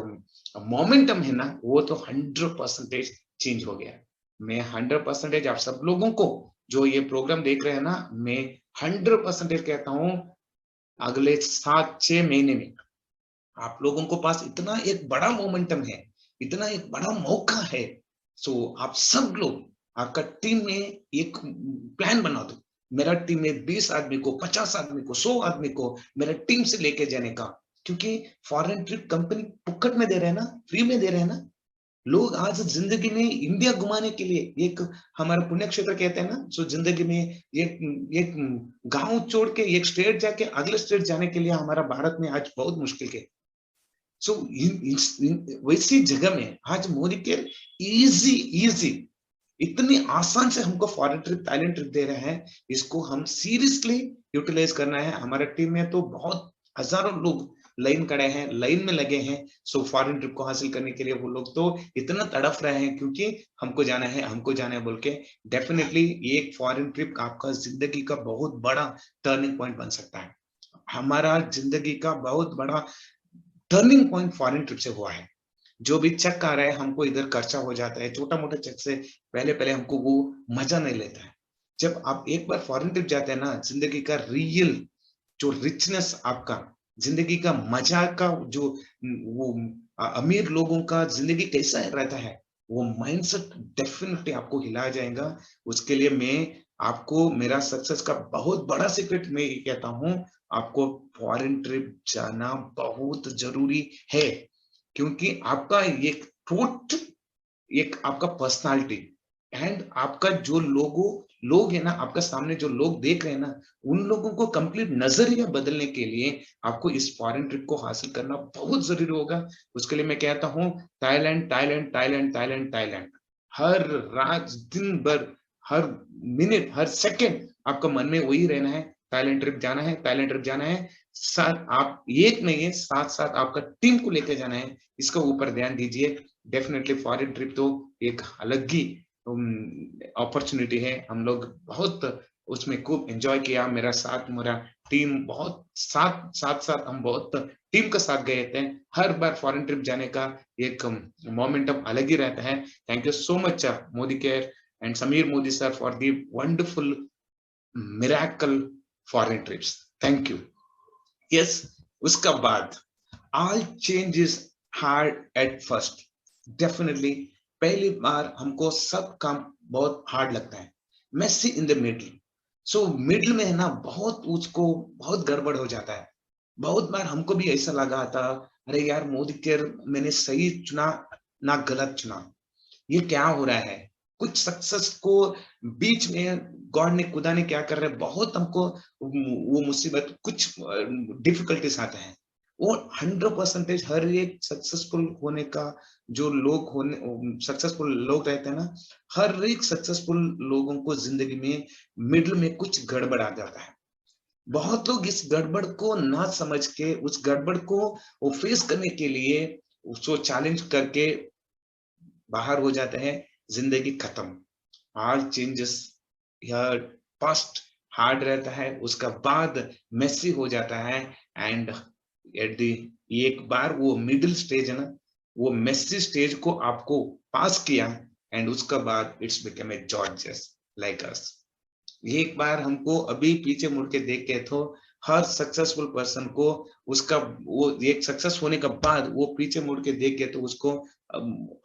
मोमेंटम है ना, वो तो 100% चेंज हो गया। मैं 100% आप सब लोगों को जो ये प्रोग्राम देख रहे हैं ना, मैं 100% कहता हूँ अगले 7-6 महीने में आप लोगों को पास इतना एक बड़ा मोमेंटम है, इतना एक बड़ा मौका है। सो आप सब लोग आपका टीम में एक प्लान बना दो, मेरा टीम में 20 आदमी को, 50 आदमी को, 100 आदमी को मेरा टीम से लेके जाने का। क्योंकि फॉरेन ट्रिप कंपनी पुक्कट में दे रहे हैं ना, फ्री में दे रहे हैं ना। लोग आज जिंदगी में इंडिया घुमाने के लिए, एक हमारा पुण्य क्षेत्र कहते हैं ना, जो जिंदगी में एक गांव छोड़ के एक स्टेट जाके अगले स्टेट जाने के लिए हमारा भारत में आज बहुत मुश्किल है। सो वैसी जगह में आज मोदी के इजी इतनी आसान से हमको फॉरेन ट्रिप, थाईलैंड ट्रिप दे रहे हैं, इसको हम सीरियसली यूटिलाइज करना है। हमारे टीम में तो बहुत हजारों लोग लाइन खड़े हैं, लाइन में लगे हैं। सो फॉरेन ट्रिप को हासिल करने के लिए वो लोग तो इतना तड़फ रहे हैं, क्योंकि हमको जाना है बोल के। डेफिनेटली एक फॉरेन ट्रिप आपका जिंदगी का बहुत बड़ा टर्निंग पॉइंट बन सकता है। हमारा जिंदगी का बहुत बड़ा टर्निंग पॉइंट फॉरेन ट्रिप से हुआ है। जो भी चेक आ रहा है हमको इधर खर्चा हो जाता है, छोटा मोटा चेक से पहले हमको वो मजा नहीं लेता है। जब आप एक बार फॉरेन ट्रिप जाते हैं ना, जिंदगी का रियल जो रिचनेस, आपका जिंदगी का मजा का जो वो अमीर लोगों का जिंदगी कैसा रहता है, वो माइंडसेट डेफिनेटली आपको हिला जाएगा। उसके लिए मैं आपको, मेरा सक्सेस का बहुत बड़ा सीक्रेट मैं ये कहता हूँ, आपको फॉरेन ट्रिप जाना बहुत जरूरी है। क्योंकि आपका एक आपका पर्सनालिटी एंड आपका जो लोग है ना, आपका सामने जो लोग देख रहे हैं ना, उन लोगों को कंप्लीट नजरिया बदलने के लिए आपको इस फॉरेन ट्रिप को हासिल करना बहुत जरूरी होगा। उसके लिए मैं कहता हूँ Thailand, Thailand, Thailand, Thailand, Thailand. हर रात, दिन भर, हर मिनट, हर सेकंड आपका मन में वही रहना है, थाईलैंड ट्रिप जाना है, थाईलैंड ट्रिप जाना है। साथ आप एक नहीं है, साथ साथ आपका टीम को लेकर जाना है, इसका ऊपर ध्यान दीजिए। डेफिनेटली फॉरेन ट्रिप तो एक अलग ही अपॉर्चुनिटी है। हम लोग बहुत उसमें खूब एंजॉय किया। मेरा टीम बहुत साथ हम बहुत टीम के साथ गए थे। हर बार फॉरेन ट्रिप जाने का एक मोमेंटम अलग ही रहता है। Thank you so much Modicare and Sameer Modi sir for the wonderful miracle foreign trips. Thank you. Yes, उसका बाद all change is hard at first. Definitely पहली बार हमको सब काम बहुत हार्ड लगता है। Messy in the middle, so middle में है ना, बहुत गड़बड़ हो जाता है। बहुत बार हमको भी ऐसा लगा था, अरे यार मोदी केयर मैंने सही चुना ना गलत चुना, ये क्या हो रहा है। कुछ सक्सेस को बीच में गॉड ने, खुदा ने क्या कर रहे हैं, बहुत हमको वो मुसीबत, कुछ डिफिकल्टीज आते हैं। वो 100% हर एक सक्सेसफुल होने का जो सक्सेसफुल लोग रहते हैं ना, हर एक सक्सेसफुल लोगों को जिंदगी में मिडल में कुछ गड़बड़ आ जाता है। बहुत लोग इस गड़बड़ को ना समझ के, उस गड़बड़ को वो फेस करने के लिए उसको चैलेंज करके बाहर हो जाते हैं, जिंदगी खत्म। ऑल चेंजेस यार, फर्स्ट हार्ड रहता है, उसका बाद मेसी हो जाता है। एंड एट दी एक बार वो मिडिल स्टेज है ना, वो मेसी स्टेज को आपको पास किया, एंड उसका बाद it's become a gorgeous like us. एक बार हमको अभी पीछे मुड़ के देख के तो हर सक्सेसफुल पर्सन को उसका वो एक सक्सेस होने के बाद वो पीछे मुड़ के देख के तो उसको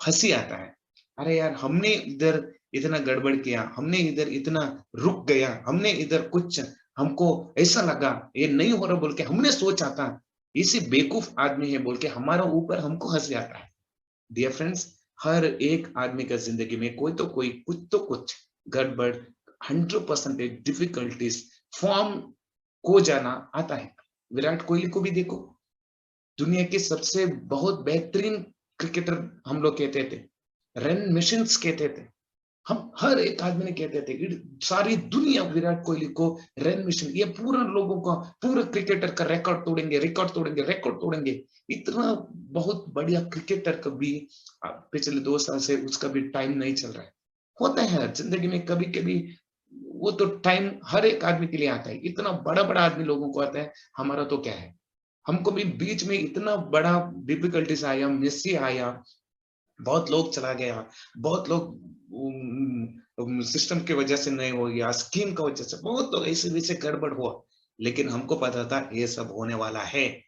हंसी आता है। अरे यार, हमने इधर इतना गड़बड़ किया, हमने इधर इतना रुक गया, हमने इधर कुछ, हमको ऐसा लगा ये नहीं हो रहा बोल के हमने सोचा था, इसी बेवकूफ आदमी है बोल के हमारा ऊपर हमको हंसी आता है। डियर फ्रेंड्स, हर एक आदमी का जिंदगी में कोई तो कुछ गड़बड़, 100% डिफिकल्टीज फॉर्म को जाना आता है। विराट कोहली को भी देखो, दुनिया के सबसे बहुत बेहतरीन क्रिकेटर हम लोग कहते थे, रन मशीन्स कहते थे। हम हर एक आदमी ने कहते थे कि सारी दुनिया विराट कोहली को रन मशीन, ये पूरा लोगों का, पूरा क्रिकेटर का रिकॉर्ड तोड़ेंगे। इतना बहुत बढ़िया क्रिकेटर कभी पिछले 2 साल से उसका भी टाइम नहीं चल रहा है। होता है जिंदगी में कभी कभी, वो तो टाइम हर एक आदमी के लिए आता है। इतना बड़ा बड़ा आदमी लोगों को आता है, हमारा तो क्या है। हमको भी बीच में इतना बड़ा डिफिकल्टीज आया, मेसी आया, बहुत लोग चला गया, बहुत लोग सिस्टम की वजह से नहीं हो गया, स्कीम की वजह से बहुत लोग ऐसे वैसे गड़बड़ हुआ। लेकिन हमको पता था ये सब होने वाला है,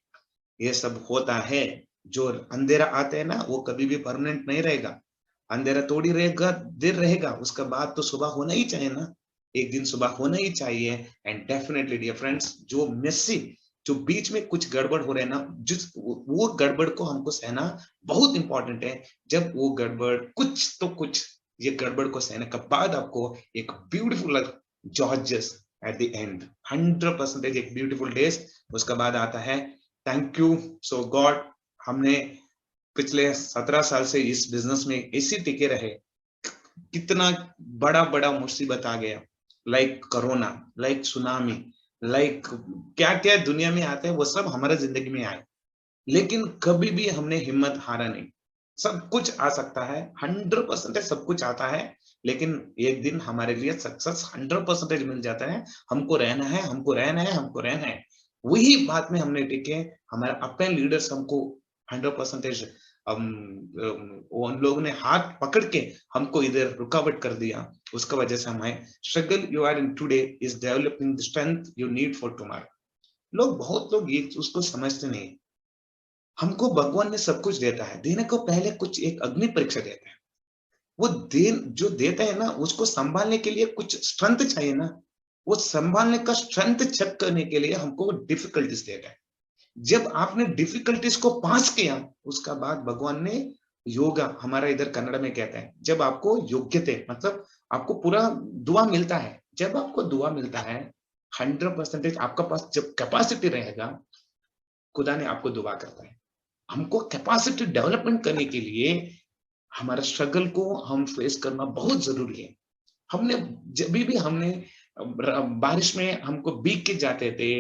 ये सब होता है। जो अंधेरा आते है ना, वो कभी भी परमानेंट नहीं रहेगा। अंधेरा थोड़ी रहेगा, देर रहेगा, उसका बाद तो सुबह होना ही चाहिए ना, एक दिन सुबह होना ही चाहिए। एंड डेफिनेटली डियर फ्रेंड्स, जो मेसी जो बीच में कुछ गड़बड़ हो रहे हैं ना, जिस वो गड़बड़ को हमको सहना बहुत इंपॉर्टेंट है। जब वो गड़बड़ कुछ तो कुछ ये गड़बड़ को सहने के बाद आपको एक beautiful Gorges at the end 100% एक ब्यूटीफुल डेज। उसके बाद आता है थैंक यू सो गॉड, हमने पिछले 17 साल से इस बिजनेस में ऐसे टिके रहे। कितना बड़ा बड़ा मुसीबत आ गया, like corona, like tsunami, like क्या क्या दुनिया में आते हैं वो सब हमारे जिंदगी में आए, लेकिन कभी भी हमने हिम्मत हारा नहीं। सब कुछ आ सकता है, 100% सब कुछ आता है, लेकिन एक दिन हमारे लिए सक्सेस 100% मिल जाता है। हमको रहना है, हमको रहना है, हमको रहना है। वही बात में हमने टिके। हमारे अपने लीडर्स हमको 100% उन लोगों ने हाथ पकड़ के हमको इधर रुकावट कर दिया। उसका वजह से हमें struggle you are in today is developing the strength you need for tomorrow. बहुत लोग ये उसको समझते नहीं। हमको भगवान ने सब कुछ देता है, देने को पहले कुछ एक अग्नि परीक्षा देता है। वो जो देता है ना, उसको संभालने के लिए कुछ स्ट्रेंथ चाहिए ना। वो संभालने का स्ट्रेंथ चेक करने के लिए हमको डिफिकल्टीज देता है। जब आपने डिफिकल्टीज को पास किया, उसका बाद भगवान ने योगा, हमारा इधर कन्नड़ में कहते हैं, जब आपको योग्यते मतलब आपको पूरा दुआ मिलता है। जब आपको दुआ मिलता है 100% आपका पास जब कैपेसिटी रहेगा, खुदा ने आपको दुआ करता है। हमको कैपेसिटी डेवलपमेंट करने के लिए हमारा स्ट्रगल को हम फेस करना बहुत जरूरी है। हमने जब भी हमने बारिश में हमको भीग के जाते थे,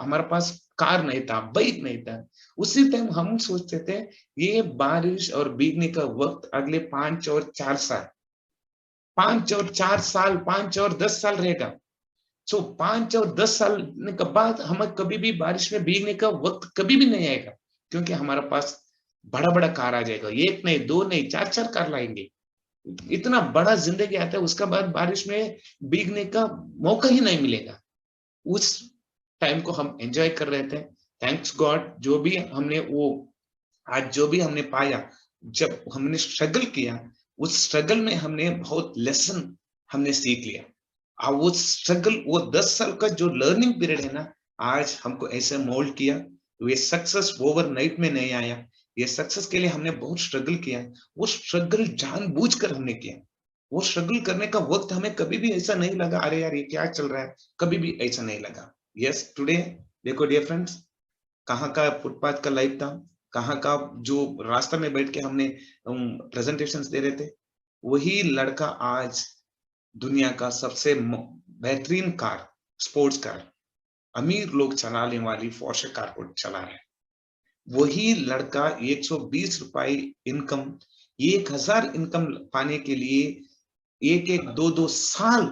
हमारे पास कार नहीं था, बाइक नहीं था, उसी टाइम हम सोचते थे ये बारिश और भीगने का वक्त अगले 5 और 4 साल 5 और 4 साल 5 और 10 साल रहेगा। सो 5 और 10 साल के बाद हमें कभी भी बारिश में भीगने का वक्त कभी भी नहीं आएगा, क्योंकि हमारे पास बड़ा बड़ा कार आ जाएगा। एक नहीं, दो नहीं, 4 कार लाएंगे। इतना बड़ा जिंदगी आता है, उसका बाद बारिश में भीगने का मौका ही नहीं मिलेगा। उस टाइम को हम एंजॉय कर रहे थे। थैंक्स गॉड, जो भी हमने वो आज जो भी हमने पाया, जब हमने स्ट्रगल किया, उस स्ट्रगल में हमने बहुत लेसन हमने सीख लिया। और वो स्ट्रगल, वो 10 साल का जो लर्निंग पीरियड है ना, आज हमको ऐसे मोल्ड किया। ये सक्सेस ओवरनाइट में नहीं आया। ये सक्सेस के लिए हमने बहुत स्ट्रगल किया। वो स्ट्रगल जानबूझकर हमने किया। वो स्ट्रगल करने का वक्त हमें कभी भी ऐसा नहीं लगा अरे यार ये क्या चल रहा है, कभी भी ऐसा नहीं लगा। यस, टुडे देखो डियर फ्रेंड्स, कहाँ का फुटपाथ का लाइफ था, कहाँ का जो रास्ता में बैठ के हमने प्रेजेंटेशंस दे रहे थे, वही लड़का आज दुनिया का सबसे बेहतरीन कार, स्पोर्ट्स कार, अमीर लोग चलाने वाली पोर्शे कार को चला रहा है। वही लड़का 120 रुपए इनकम, 1000 इनकम पाने के लिए एक 2 साल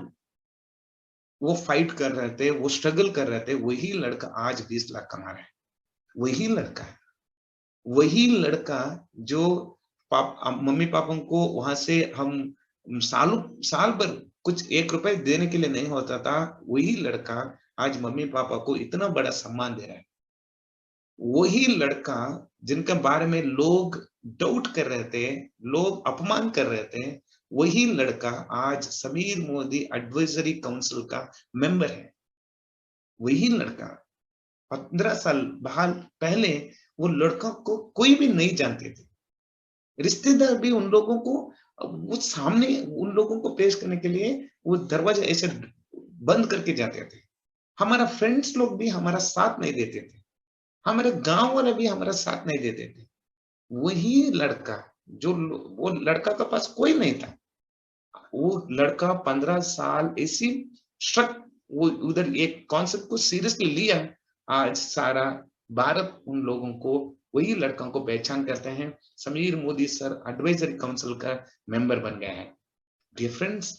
वो फाइट कर रहे थे, वो स्ट्रगल कर रहे थे। वही लड़का आज 20 लाख कमा रहा है। वही लड़का है, वही लड़का जो मम्मी पापा को वहां से हम साल भर कुछ 1 रुपए देने के लिए नहीं होता था। वही लड़का आज मम्मी पापा को इतना बड़ा सम्मान दे रहा है। वही लड़का जिनके बारे में लोग डाउट कर रहे थे, लोग अपमान कर रहे थे, वही लड़का आज समीर मोदी एडवाइजरी काउंसिल का मेंबर है। वही लड़का 15 साल पहले वो लड़का को कोई भी नहीं जानते थे। रिश्तेदार भी उन लोगों को वो सामने उन लोगों को पेश करने के लिए वो दरवाजा ऐसे बंद करके जाते थे। हमारा फ्रेंड्स लोग भी हमारा साथ नहीं देते थे, हमारे गांव वाले भी हमारा साथ नहीं देते थे। वही लड़का जो वो लड़का के पास कोई नहीं था, वो लड़का 15 साल ऐसी वो उधर एक कॉन्सेप्ट को सीरियसली लिया। आज सारा भारत उन लोगों को, वही लड़कों को पहचान करते हैं। Sameer Modi sir advisory council का मेंबर बन गया है। Dear friends,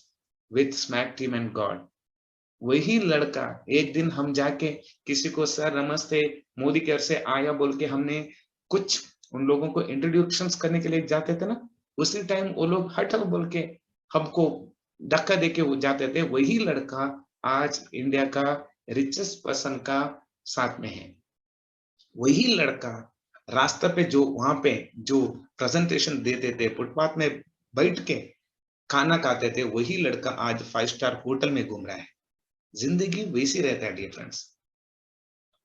with smack team and god, वही लड़का एक दिन हम जाके किसी को सर नमस्ते मोदी केयर से आया बोल के हमने कुछ उन लोगों को इंट्रोड्यूक्शंस करने के लिए जाते थे ना, उसी टाइम वो लोग हट बोल के हमको धक्का देके वो जाते थे। वही लड़का आज इंडिया का रिचेस्ट पर्सन का साथ में है। वही लड़का रास्ते पे जो वहां पे जो प्रेजेंटेशन देते थे, फुटपाथ में बैठ के खाना खाते थे, वही लड़का आज 5 स्टार होटल में घूम रहा है। जिंदगी वैसी रहता है डियर फ्रेंड्स।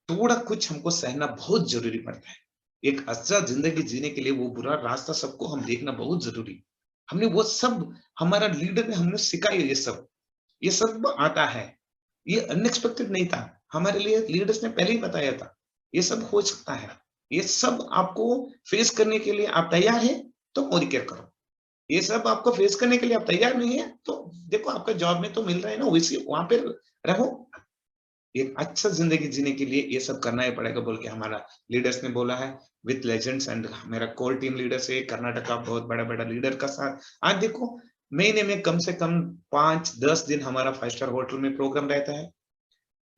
थोड़ा कुछ हमको सहना बहुत जरूरी पड़ता है। एक अच्छा जिंदगी जीने के लिए वो बुरा रास्ता सबको हम देखना बहुत जरूरी। हमने वो सब, हमारा लीडर ने हमने सिखाया, ये सब आता है। ये अनएक्सपेक्टेड नहीं था हमारे लिए, लीडर्स ने पहले ही बताया था ये सब हो सकता है। ये सब आपको फेस करने के लिए आप तैयार हैं तो मोदी केयर करो। ये सब आपको फेस करने के लिए आप तैयार नहीं है तो देखो आपका जॉब में तो मिल रहा है ना, वैसे वहां पे रहो। एक अच्छा जिंदगी जीने के लिए ये सब करना ही पड़ेगा बोल के हमारा लीडर्स ने बोला है, विथ लेजेंड्स। एंड मेरा कोर टीम लीडर से कर्नाटक का बहुत बड़ा बड़ा लीडर का साथ आज देखो महीने में कम से कम 5-10 दिन हमारा 5 स्टार होटल में प्रोग्राम रहता है।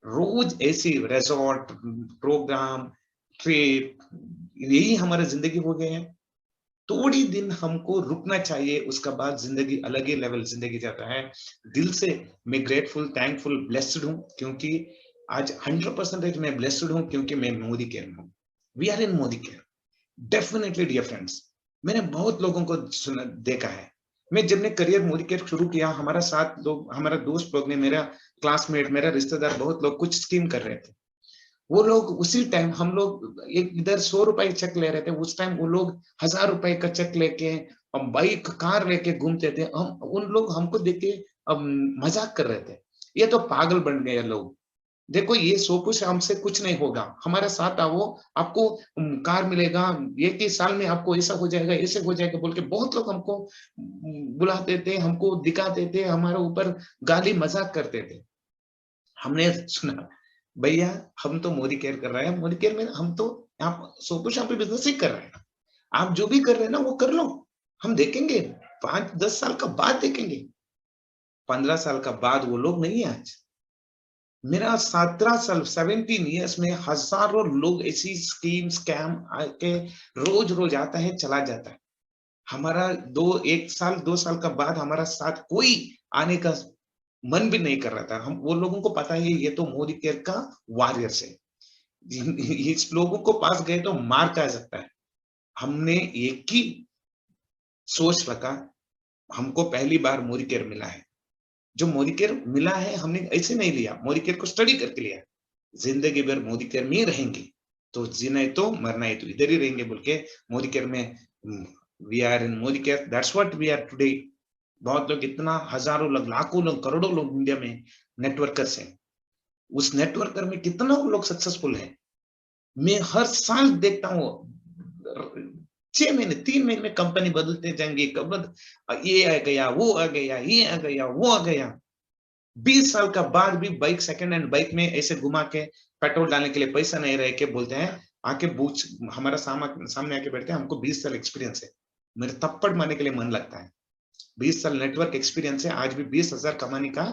रोज ऐसी रिजॉर्ट प्रोग्राम ट्रिप, यही हमारा जिंदगी हो गए हैं। थोड़ी दिन हमको रुकना चाहिए, उसका बाद जिंदगी अलग ही लेवल जिंदगी जाता है। दिल से मैं ग्रेटफुल, थैंकफुल, ब्लेस्ड हूँ क्योंकि आज 100% मैं ब्लेस्ड हूँ क्योंकि मैं मोदी केयर में हूँ। We are in Modicare definitely dear friends. मैंने बहुत लोगों को देखा है। मैं जब ने करियर मोदी केयर शुरू किया, हमारा साथ लोग, हमारा दोस्त लोग ने, मेरा क्लासमेट, मेरा रिश्तेदार, बहुत लोग कुछ स्कीम कर रहे थे। वो लोग उसी टाइम, हम लोग एक इधर 100 रुपए चेक ले रहे थे, उस टाइम वो लोग 1000 रुपए का चेक लेके हम बाइक कार लेके घूमते थे। हम उन लोग हमको देख के मजाक कर रहे थे, ये तो पागल बन गए लोग। देखो ये 100 से हमसे कुछ नहीं होगा, हमारे साथ आओ, आपको कार मिलेगा, एक ही साल में आपको ऐसा हो जाएगा, ऐसे हो जाएगा बोल के बहुत लोग हमको बुलाते थे, हमको दिखाते थे, हमारे ऊपर गाली मजाक करते थे। हमने सुना भैया हम तो मोदी केयर कर रहे हैं, मोदी केयर में हम तो यहाँ 100% पे बिजनेस ही कर रहे हैं, आप जो भी कर रहे हैं ना वो कर लो, हम देखेंगे 5-10 साल का बाद देखेंगे। 15 साल का बाद वो लोग नहीं है आज। मेरा 17 साल 17 इयर्स में हजारों लोग ऐसी स्कीम स्कैम के रोज रोज आता है चला जाता है। हमारा 1 साल 2 साल का बाद हमारा साथ कोई आने का मन भी नहीं कर रहा था। हम वो लोगों को पता है ये तो मोदी केयर का वॉरियर्स है, इस लोगों को पास गए तो मार खा सकता है। हमने एक ही सोच रखा, हमको पहली बार मोदी केयर मिला है। जो मोदी केयर मिला है हमने ऐसे नहीं लिया, मोदी केयर को स्टडी करके लिया। जिंदगी भर मोदी केयर में ही रहेंगे तो जीना है तो मरना है तो इधर ही रहेंगे बोल के मोदी केयर में we are in Modicare, that's what we are today. बहुत लोग, इतना हजारों लोग, लाखों लोग, करोड़ों लोग इंडिया में नेटवर्कर्स हैं। उस नेटवर्कर में कितना लोग सक्सेसफुल है। मैं हर साल देखता हूँ 6 महीने 3 महीने में कंपनी बदलते जाएंगे, कब ये आ गया, वो आ गया, ये आ गया, वो आ गया। 20 साल का बाद भी बाइक, सेकंड हैंड बाइक में ऐसे घुमा के पेट्रोल डालने के लिए पैसा नहीं रह के बोलते हैं, आके पूछ, हमारा सामने आके बैठते हैं, हमको 20 साल एक्सपीरियंस है। मेरे थप्पड़ मारने के लिए मन लगता है। 20 साल नेटवर्क एक्सपीरियंस है, आज भी 20,000 कमाने का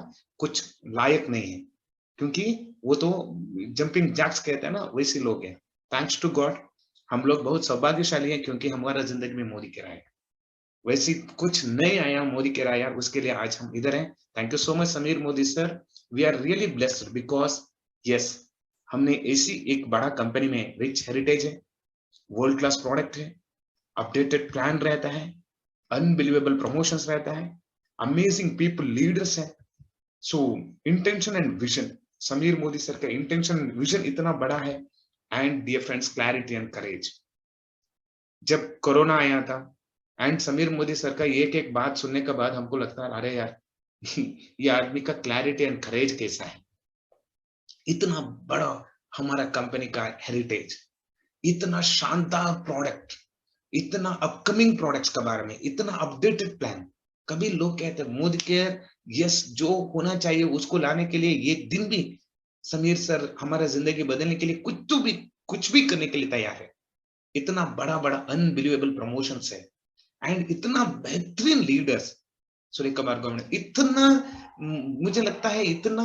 कुछ लायक नहीं है, क्योंकि वो तो जंपिंग जैक्स कहते हैं ना, वैसे लोग हैं। थैंक्स टू गॉड हम लोग बहुत सौभाग्यशाली हैं क्योंकि हमारा जिंदगी में मोदी केयर आया। वैसे कुछ नहीं आया, मोदी केयर आया, उसके लिए आज हम इधर हैं। Thank you so much Sameer Modi sir, we are really blessed because yes, हमने ऐसी एक बड़ा कंपनी में रिच हेरिटेज है, वर्ल्ड क्लास प्रोडक्ट है, अपडेटेड प्लान रहता है, अनबिलीवेबल प्रमोशंस रहता है, अमेजिंग पीपल लीडर्स है। So intention and vision, Sameer Modi sir का इंटेंशन एंड विजन इतना बड़ा है। And dear friends, clarity and courage. जब कोरोना आया था एंड समीर मोदी सर का एक एक बात सुनने के बाद हमको लगता है अरे यार ये आदमी का क्लैरिटी एंड करेज कैसा है। इतना बड़ा हमारा कंपनी का हेरिटेज, इतना शानदार प्रोडक्ट, इतना अपकमिंग प्रोडक्ट्स के बारे में, इतना अपडेटेड प्लान। कभी लोग कहते हैं मोदी केयर यस जो होना चाहिए उसको लाने के लिए एक दिन भी समीर सर हमारा जिंदगी बदलने के लिए कुछ भी करने के लिए तैयार है। इतना बड़ा बड़ा अनबिलीवेबल प्रमोशन है एंड इतना बेहतरीन लीडर्स, सुरेखा भार्गव, इतना मुझे लगता है इतना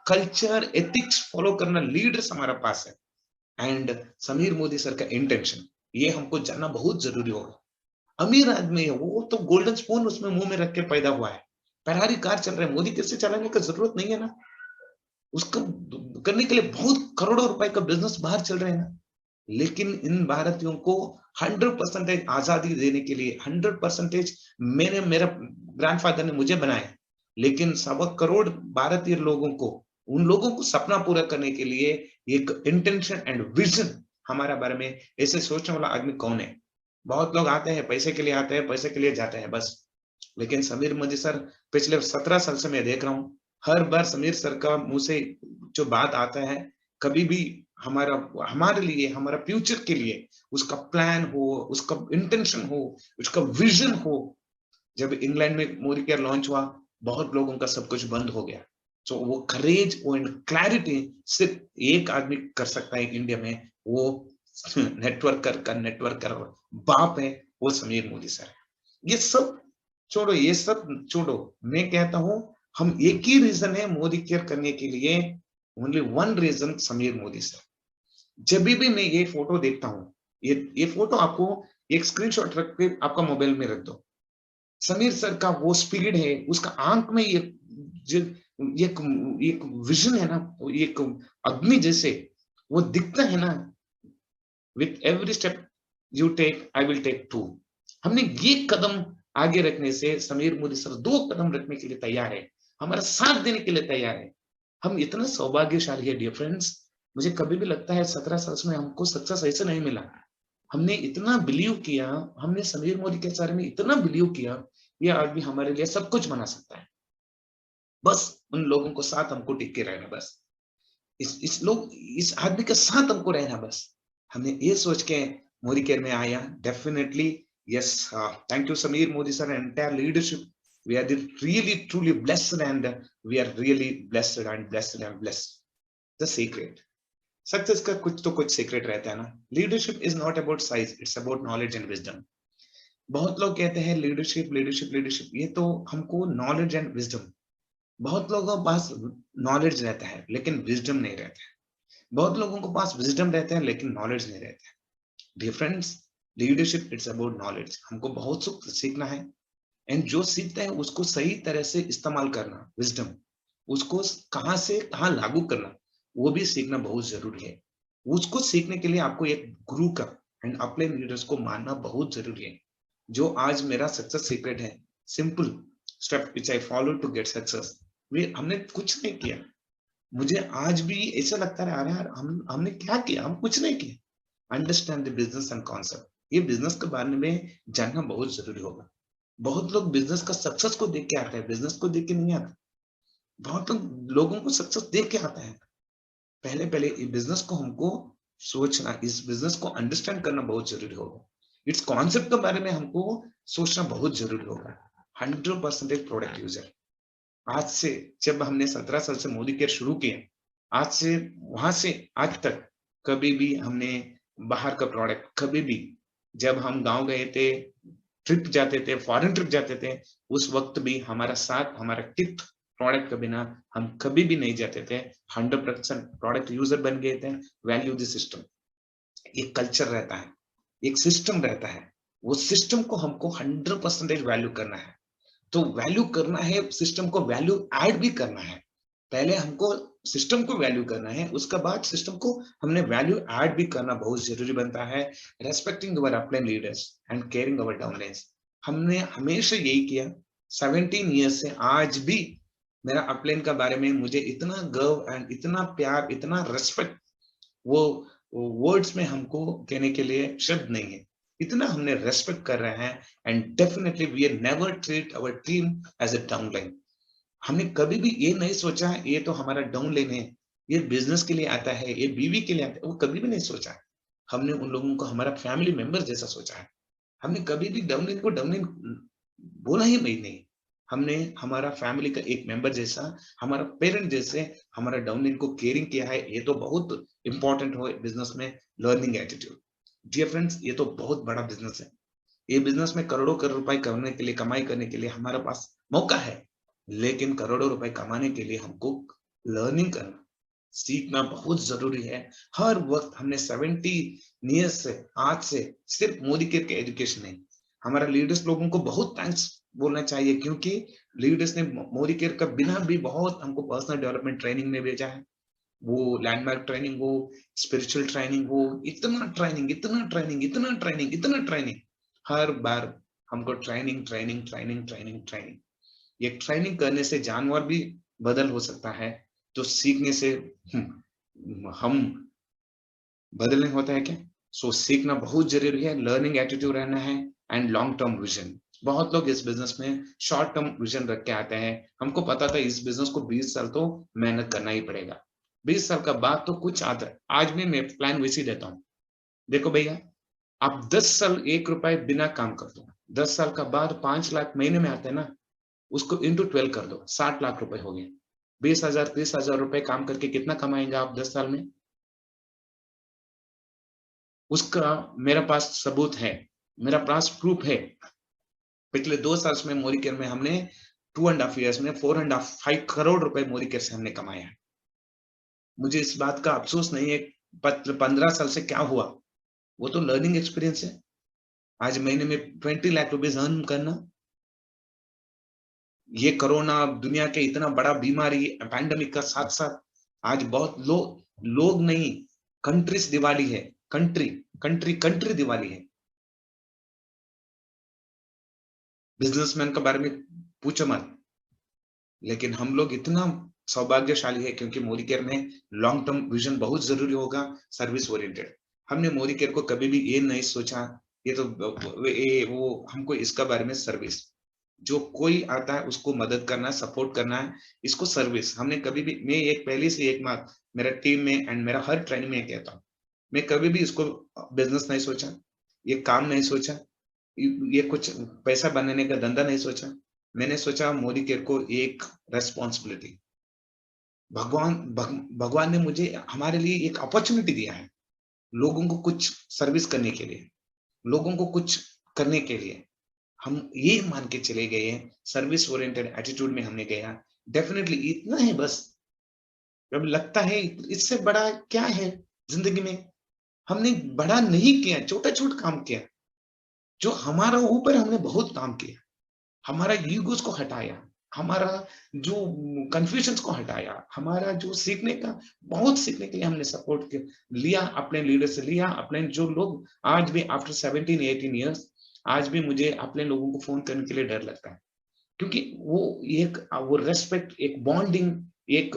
कल्चर एथिक्स फॉलो करना लीडर्स हमारा पास है। एंड समीर मोदी सर का इंटेंशन ये हमको जानना बहुत जरूरी होगा। अमीर आदमी है वो तो गोल्डन स्पून उसमें मुंह में रख के पैदा हुआ है, फेरारी कार चल रहा है, मोदी कैसे चलाने का जरूरत नहीं है ना। उसको करने के लिए बहुत करोड़ों रुपए का बिजनेस बाहर चल रहे हैं ना। लेकिन इन भारतीयों को 100% आजादी देने के लिए 100% मेरा ग्रैंडफादर ने मुझे बनाया, लेकिन 1.25 करोड़ भारतीय लोगों को उन लोगों को सपना पूरा करने के लिए एक इंटेंशन एंड विजन हमारा बारे में ऐसे सोचने वाला आदमी कौन है? बहुत लोग आते हैं, पैसे के लिए आते हैं, पैसे के लिए जाते हैं बस। लेकिन समीर मोदी सर पिछले 17 साल से मैं देख रहा हूँ, हर बार समीर सर का मुंह से जो बात आता है, कभी भी हमारे लिए, हमारा फ्यूचर के लिए उसका प्लान हो, उसका इंटेंशन हो, उसका विजन हो। जब इंग्लैंड में मोदी केयर लॉन्च हुआ, बहुत लोगों का सब कुछ बंद हो गया। तो वो करेज एंड क्लैरिटी सिर्फ एक आदमी कर सकता है इंडिया में, वो नेटवर्कर बाप है, वो समीर मोदी सर है। ये सब छोड़ो, ये सब छोड़ो, मैं कहता हूं हम एक ही रीजन है मोदी केयर करने के लिए, only one reason, Sameer Modi sir. जब भी मैं ये फोटो देखता हूँ, ये फोटो आपको एक स्क्रीनशॉट रख के आपका मोबाइल में रख दो। समीर सर का वो स्पीड है, उसका आंख में ये एक विजन है ना, एक अग्नि जैसे वो दिखता है ना। With every step you take, I will take two. हमने ये कदम आगे रखने से समीर मोदी सर 2 कदम रखने के लिए तैयार है, हमारा साथ देने के लिए तैयार है। हम इतना सौभाग्यशाली है डियर फ्रेंड्स। मुझे कभी भी लगता है 17 साल में हमको सक्सेस ऐसे नहीं मिला। हमने इतना बिलीव किया, हमने समीर मोदी के बारे में इतना बिलीव किया, ये आदमी हमारे लिए सब कुछ बना सकता है। बस उन लोगों को साथ हमको टिक के रहना, बस इस आदमी के साथ हमको रहना। बस हमने ये सोच के मोदी केयर में आया। Definitely yes, thank you Sameer Modi sir and entire leadership. We are really truly blessed, and we are really blessed and blessed and blessed. The secret, success का कुछ तो कुछ सीक्रेट रहता है ना। Leadership is not about size, it's about knowledge and wisdom. बहुत लोग कहते हैं लीडरशिप लीडरशिप लीडरशिप, ये तो हमको नॉलेज एंड विजडम, बहुत लोगों के पास नॉलेज रहता है लेकिन विजडम नहीं रहता है। बहुत लोगों के पास विजडम रहता है लेकिन नॉलेज नहीं रहता है। Difference, leadership it's about knowledge. हमको बहुत कुछ सीखना है, एंड जो सीखता है उसको सही तरह से इस्तेमाल करना, विजडम, उसको कहां से कहां लागू करना, वो भी सीखना बहुत जरूरी है। उसको सीखने के लिए आपको एक गुरु का एंड अपने लीडर्स को मानना बहुत जरूरी है। जो आज मेरा सक्सेस सीक्रेट है, simple step which I follow to get success, वे हमने कुछ नहीं किया। मुझे आज भी ऐसा लगता है, अरे यार हमने क्या किया, हम कुछ नहीं किया। Understand the business and concept, ये बिजनेस के बारे में जानना बहुत जरूरी होगा। बहुत लोग बिजनेस का सक्सेस को देख के आते हैं, बिजनेस को देख के नहीं आता। बहुत लोगों को सक्सेस देख के आता है। पहले पहले बिजनेस को हमको सोचना, इस बिजनेस को अंडरस्टैंड करना बहुत जरूरी होगा। इस कॉन्सेप्ट के बारे में हमको सोचना बहुत जरूरी होगा। 100% प्रोडक्ट यूजर। आज से जब हमने 17 साल से मोदी केयर शुरू किया, आज से वहां से आज तक कभी भी हमने बाहर का प्रोडक्ट, कभी भी जब हम गांव गए थे, ट्रिप जाते थे, फॉरेन ट्रिप जाते थे, उस वक्त भी हमारा साथ, हमारा किट प्रोडक्ट के बिना हम कभी भी नहीं जाते थे। 100% प्रोडक्ट यूजर बन गए थे। वैल्यू द सिस्टम, एक कल्चर रहता है, एक सिस्टम रहता है, वो सिस्टम को हमको 100% वैल्यू करना है। तो वैल्यू करना है, सिस्टम को वैल्यू ऐड भी करना है। पहले हमको सिस्टम को वैल्यू करना है, उसके बाद सिस्टम को हमने वैल्यू ऐड भी करना बहुत जरूरी बनता है। Respecting our upline leaders and caring our downlines, हमने हमेशा यही किया 17 ईयर्स से। आज भी मेरा अपलाइन का बारे में मुझे इतना गर्व एंड इतना प्यार, इतना रेस्पेक्ट, वो वर्ड्स में हमको कहने के लिए शब्द नहीं है। इतना हमने रेस्पेक्ट कर रहे हैं। And definitely we are never treat our team as a downline. हमने कभी भी ये नहीं सोचा है ये तो हमारा डाउनलाइन है, ये बिजनेस के लिए आता है, ये बीवी के लिए आता है, वो कभी भी नहीं सोचा है। हमने उन लोगों को हमारा फैमिली मेंबर जैसा सोचा है। हमने कभी भी डाउनलाइन को डाउनलाइन बोला ही नहीं। हमने हमारा फैमिली का एक मेंबर जैसा, हमारा पेरेंट जैसे हमारा डाउनलाइन को केयरिंग किया है। ये तो बहुत इंपॉर्टेंट हो बिजनेस में, लर्निंग एटीट्यूड। डियर फ्रेंड्स, ये तो बहुत बड़ा बिजनेस है। ये बिजनेस में करोड़ों करोड़ रुपए करने के लिए, कमाई करने के लिए हमारे पास मौका है, लेकिन करोड़ों रुपए कमाने के लिए हमको लर्निंग करना, सीखना बहुत जरूरी है। हर वक्त हमने 70 ईयर्स से, आज से सिर्फ मोदी केयर के एजुकेशन नहीं, हमारा लीडर्स लोगों को बहुत थैंक्स बोलना चाहिए, क्योंकि लीडर्स ने मोदी केयर का बिना भी बहुत हमको पर्सनल डेवलपमेंट ट्रेनिंग में भेजा है। वो लैंडमार्क ट्रेनिंग हो, स्पिरिचुअल ट्रेनिंग हो, इतना ट्रेनिंग, इतना ट्रेनिंग, इतना ट्रेनिंग, इतना ट्रेनिंग, हर बार हमको training training training training training. ये ट्रेनिंग करने से जानवर भी बदल हो सकता है, तो सीखने से हम बदलने होता है क्या? सो सीखना बहुत जरूरी है, लर्निंग एटीट्यूड रहना है एंड लॉन्ग टर्म विजन। बहुत लोग इस बिजनेस में शॉर्ट टर्म विजन रख के आते हैं। हमको पता था इस बिजनेस को 20 साल तो मेहनत करना ही पड़ेगा, 20 साल का बाद तो कुछ आता है। आज भी मैं प्लान वैसे ही देता हूँ, देखो भैया आप 10 साल 1 रुपए बिना काम कर दो, 10 साल का बाद 5 लाख महीने में आते हैं ना, उसको इंटू 12 कर दो, 60 लाख रुपए हो गए। 20,000 30,000 रुपए काम करके कितना कमाएंगे आप 10 साल में? उसका मेरे पास सबूत है, मेरा पास प्रूफ है। पिछले 2 साल में मोरीकेयर में हमने 2.5 इयर्स में 4.5 करोड़ रुपए मोरीकेयर से हमने कमाया है। मुझे इस बात का अफसोस नहीं है 15 साल से क्या हुआ, वो तो लर्निंग एक्सपीरियंस है। आज महीने में 20 लाख रुपीस अर्न करना, ये कोरोना दुनिया के इतना बड़ा बीमारी पैंडेमिक का साथ साथ आज बहुत लोग नहीं, कंट्रीज दिवाली है, कंट्री दिवाली है। बिजनेसमैन के बारे में पूछो मत, लेकिन हम लोग इतना सौभाग्यशाली है क्योंकि मोरीकेयर में लॉन्ग टर्म विजन बहुत जरूरी होगा, सर्विस ओरिएंटेड। हमने मोरीकेयर को कभी भी ये नहीं सोचा ये तो वो हमको इसका बारे में सर्विस, जो कोई आता है उसको मदद करना, सपोर्ट करना है, इसको सर्विस। हमने कभी भी, मैं एक पहले से एक बात मेरा टीम में एंड मेरा हर ट्रेनिंग में कहता हूँ, मैं कभी भी इसको बिजनेस नहीं सोचा, ये काम नहीं सोचा, ये कुछ पैसा बनाने का धंधा नहीं सोचा। मैंने सोचा मोरीकेयर को एक रेस्पॉन्सिबिलिटी, भगवान ने मुझे हमारे लिए एक अपॉर्चुनिटी दिया है, लोगों को कुछ सर्विस करने के लिए, लोगों को कुछ करने के लिए। हम ये मान के चले गए हैं, सर्विस ओरिएंटेड एटीट्यूड में हमने गया। डेफिनेटली इतना है बस। जब लगता है इससे बड़ा क्या है जिंदगी में, हमने बड़ा नहीं किया, छोटा-छोटा काम किया। जो हमारा ऊपर हमने बहुत काम किया, हमारा ईगोस को हटाया, हमारा जो कंफ्यूजन्स को हटाया, हमारा जो सीखने का, बहुत सीखने के लिए हमने सपोर्ट लिया, अपने लीडर से लिया, अपने जो लोग आज भी आफ्टर 17-18 इयर्स आज भी मुझे अपने लोगों को फोन करने के लिए डर लगता है, क्योंकि वो रेस्पेक्ट, एक बॉन्डिंग, एक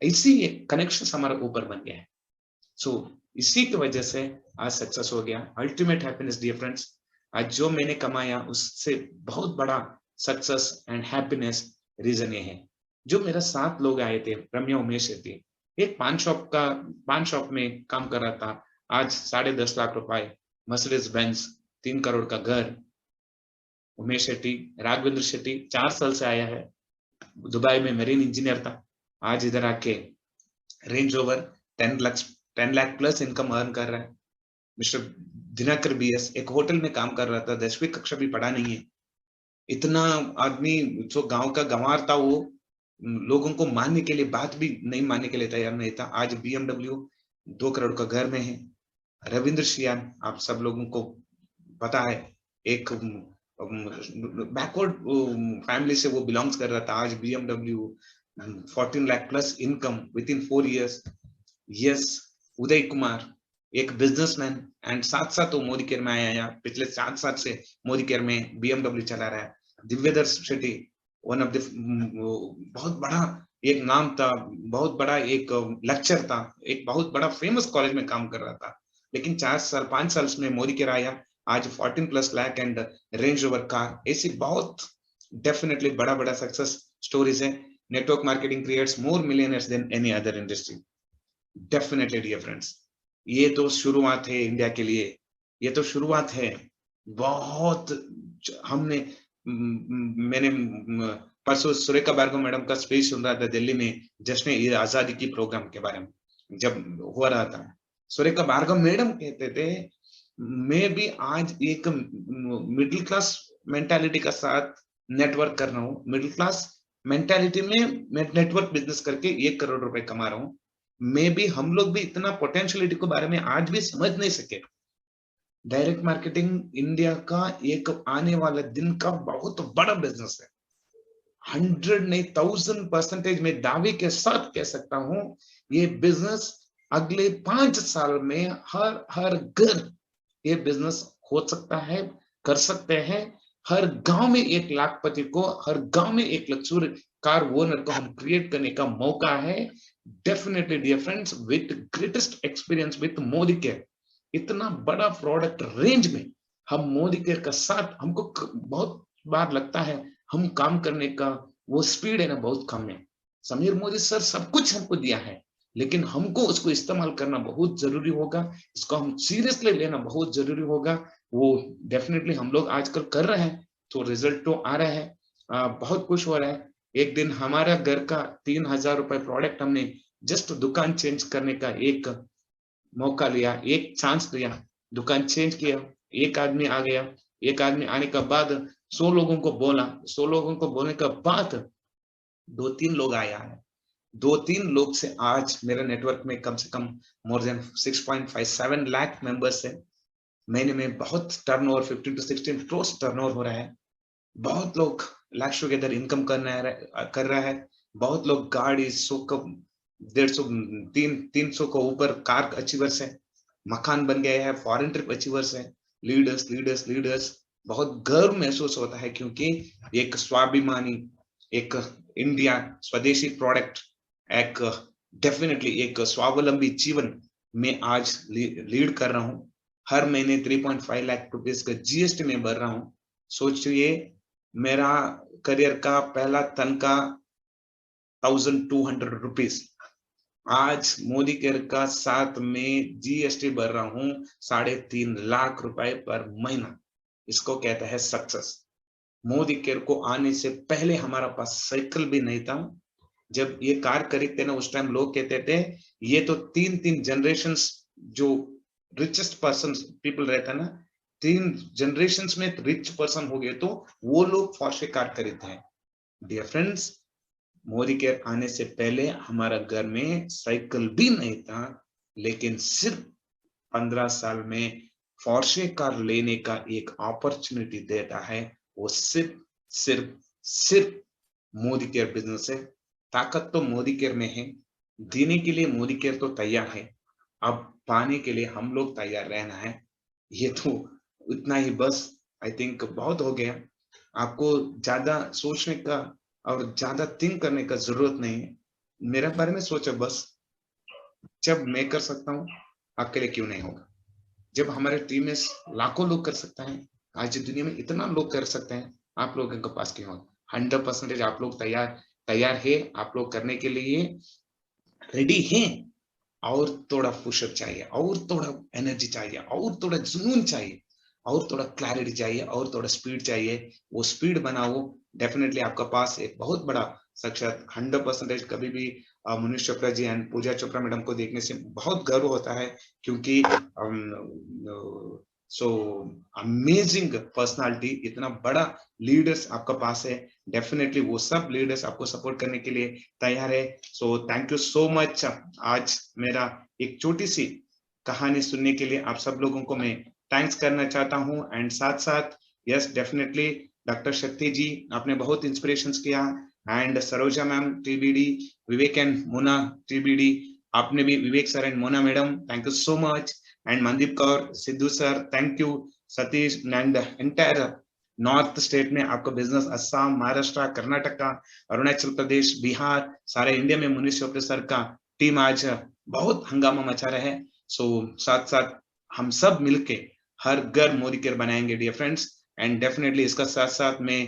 ऐसी कनेक्शन हमारा ऊपर बन गया है। सो इसी की वजह से आज सक्सेस हो गया। अल्टीमेट हैप्पीनेस डियर फ्रेंड्स, आज जो मैंने कमाया उससे बहुत बड़ा सक्सेस एंड हैप्पीनेस रीजन ये है, जो मेरे साथ लोग आए थे, रम्या उमेश शेट्टी, एक पान शॉप में काम कर रहा था, आज 10.5 लाख रुपए, मर्सिडीज बेंज, 3 करोड़ का घर। उमेश शेट्टी, राघवेंद्र शेट्टी 4 साल से आया है, दुबई में मेरीन इंजीनियर था, आज इधर आके range rover 10 lakh plus income earn कर रहा है। मिस्टर दिनकर बीएस एक होटल में काम कर रहा था, 10वीं कक्षा भी पढ़ा नहीं है। इतना आदमी जो गांव का गंवार था, वो लोगों को मानने के लिए, बात भी नहीं मानने के लिए तैयार नहीं था। आज BMW 2 करोड़ का घर में है। रविंद्र शियान, आप सब लोगों को पता है, एक बैकवर्ड फैमिली से वो बिलोंग्स कर रहा था, आज BMW 14 lakh plus income within 4 yes. Uday, उदय कुमार एक बिजनेसमैन एंड साथ साथ वो मोरीकेयर में आया, पिछले 7 साल से मोरीकेयर में BMW चला रहा है। दिव्यदर शेट्टी वन ऑफ द बहुत बड़ा एक नाम था, बहुत बड़ा एक लेक्चर था, एक बहुत बड़ा फेमस कॉलेज में काम कर रहा था, लेकिन 5 साल में मोरीकेयर आया, आज 14 plus lakh and Range Rover car. ऐसी बहुत डेफिनेटली बड़ा सक्सेस स्टोरीज है। Network marketing creates more millionaires than any other industry. Definitely dear friends, ये तो शुरुआत है इंडिया के लिए, ये तो शुरुआत है। बहुत मैंने परसों सुरेखा भार्गव मैडम का स्पीच सुन रहा था दिल्ली में, जश्न ए आजादी की प्रोग्राम के बारे में जब हो रहा था। सुरेखा भार्गव मैडम कहते थे, मैं भी आज एक मिडिल क्लास मेंटालिटी का साथ नेटवर्क कर रहा हूँ, मिडिल क्लास मेंटालिटी में मैं नेटवर्क बिजनेस करके 1 करोड़ रुपए कमा रहा हूँ। मैं भी, हम लोग भी इतना पोटेंशियलिटी के बारे में आज भी समझ नहीं सके। डायरेक्ट मार्केटिंग इंडिया का एक आने वाला दिन का बहुत बड़ा बिजनेस है। 100 नहीं 1000% में दावे के साथ कह सकता हूं, ये बिजनेस अगले 5 साल में हर घर ये बिजनेस हो सकता है, कर सकते हैं। हर गांव में एक लाखपति को, हर गांव में एक लग्जरी कार ओनर को हम क्रिएट करने का मौका है। Definitely dear friends, with greatest experience with Modicare, इतना बड़ा प्रोडक्ट रेंज में हम मोदी केयर का साथ, हमको बहुत बार लगता है हम काम करने का वो स्पीड है ना बहुत कम है। समीर मोदी सर सब कुछ हमको दिया है, लेकिन हमको उसको इस्तेमाल करना बहुत जरूरी होगा, इसको हम सीरियसली लेना बहुत जरूरी होगा। वो डेफिनेटली हम लोग आजकल कर रहे हैं, तो रिजल्ट तो आ रहा है, बहुत खुश हो रहा है। एक दिन हमारा घर का 3,000 रुपए प्रोडक्ट हमने जस्ट दुकान चेंज करने का एक मौका लिया, एक चांस लिया, दुकान चेंज किया, एक आदमी आ गया, एक आदमी आने के बाद 100 लोगों को बोला, 100 लोगों को बोलने के बाद 2-3 लोग आया है, 2-3 लोग से आज मेरे नेटवर्क में कम से कम मोर देन 6.57 लाख मेंबर्स है। महीने में बहुत टर्नओवर 15 to 16 crores टर्नओवर हो रहा है। बहुत लोग लैक्स टुगेदर इनकम कर रहा है। बहुत लोग गाड़ी 100 का 150 300 को ऊपर कार अचीवर्स है, मकान बन गया है, फॉरेन ट्रिप अचीवर्स है, लीडर्स लीडर्स लीडर्स। बहुत गर्व महसूस होता है क्योंकि एक स्वाभिमानी, एक इंडिया स्वदेशी प्रोडक्ट, एक डेफिनेटली एक स्वावलंबी जीवन में आज लीड कर रहा हूं। हर महीने 3.5 लाख रुपीस का जीएसटी में भर रहा हूं। सोचिए मेरा करियर का पहला तनख्वाह 1200 रुपीस, आज मोदी केयर का साथ में जीएसटी भर रहा हूं 3.5 लाख रुपए पर महीना। इसको कहता है सक्सेस। मोदी केयर को आने से पहले हमारा पास साइकिल भी नहीं था। जब ये कार खरीदते ना उस टाइम लोग कहते थे ये तो 3 जनरेशंस जो रिचेस्ट पर्सन पीपल रहता है ना, 3 जनरेशंस में रिच पर्सन हो गए तो वो लोग पोर्शे कार खरीदते हैं। डियर फ्रेंड्स, मोदी केयर आने से पहले हमारा घर में साइकिल भी नहीं था, लेकिन सिर्फ 15 साल में पोर्शे कार लेने का एक अपॉर्चुनिटी देता है। वो सिर्फ मोदी केयर बिजनेस है। ताकत तो मोदी केयर में है, देने के लिए मोदी केयर तो तैयार है, अब पाने के लिए हम लोग तैयार रहना है। ये तो इतना ही बस, आई थिंक बहुत हो गया। आपको ज्यादा सोचने का और ज्यादा थिंक करने का जरूरत नहीं है। मेरे बारे में सोचो बस, जब मैं कर सकता हूँ आपके लिए क्यों नहीं होगा। जब हमारे टीम में लाखों लोग कर सकते हैं, आज दुनिया में इतना लोग कर सकते हैं, आप लोगों के पास क्यों होगा। 100% आप लोग तैयार है, आप लोग करने के लिए रेडी हैं। और थोड़ा पुशअप चाहिए, और थोड़ा एनर्जी चाहिए, और थोड़ा जुनून चाहिए, और थोड़ा क्लैरिटी चाहिए, और थोड़ा स्पीड चाहिए। वो स्पीड बनाओ, डेफिनेटली आपका पास एक बहुत बड़ा साक्षात 100% कभी भी Manish Chopra ji and Puja Chopra madam को देखने से बहुत गर्व होता है, क्योंकि सो अमेजिंग पर्सनालिटी, इतना बड़ा लीडर्स आपका पास है। डेफिनेटली वो सब लीडर्स आपको सपोर्ट करने के लिए तैयार है। So thank you so much. आज मेरा एक छोटी सी कहानी सुनने के लिए आप सब लोगों को मैं थैंक्स करना चाहता हूं। एंड साथ साथ यस डेफिनेटली डॉक्टर शक्ति जी, आपने बहुत इंस्पिरेशंस किया, and Saroja ma'am TBD, Vivek and Mona TBD, आपने भी Vivek sir and Mona madam, thank you so much. And Mandeep Kaur, Sidhu sir, thank you. Satish and entire north state में आपका बिजनेस, असम, महाराष्ट्र, कर्नाटका, अरुणाचल प्रदेश, बिहार, सारे इंडिया में मनीष चोपड़ा सर का टीम आज बहुत हंगामा मचा रहा है। सो साथ साथ हम सब मिलके हर घर मोदी केयर बनाएंगे डियर फ्रेंड्स। एंड डेफिनेटली इसका साथ साथ मैं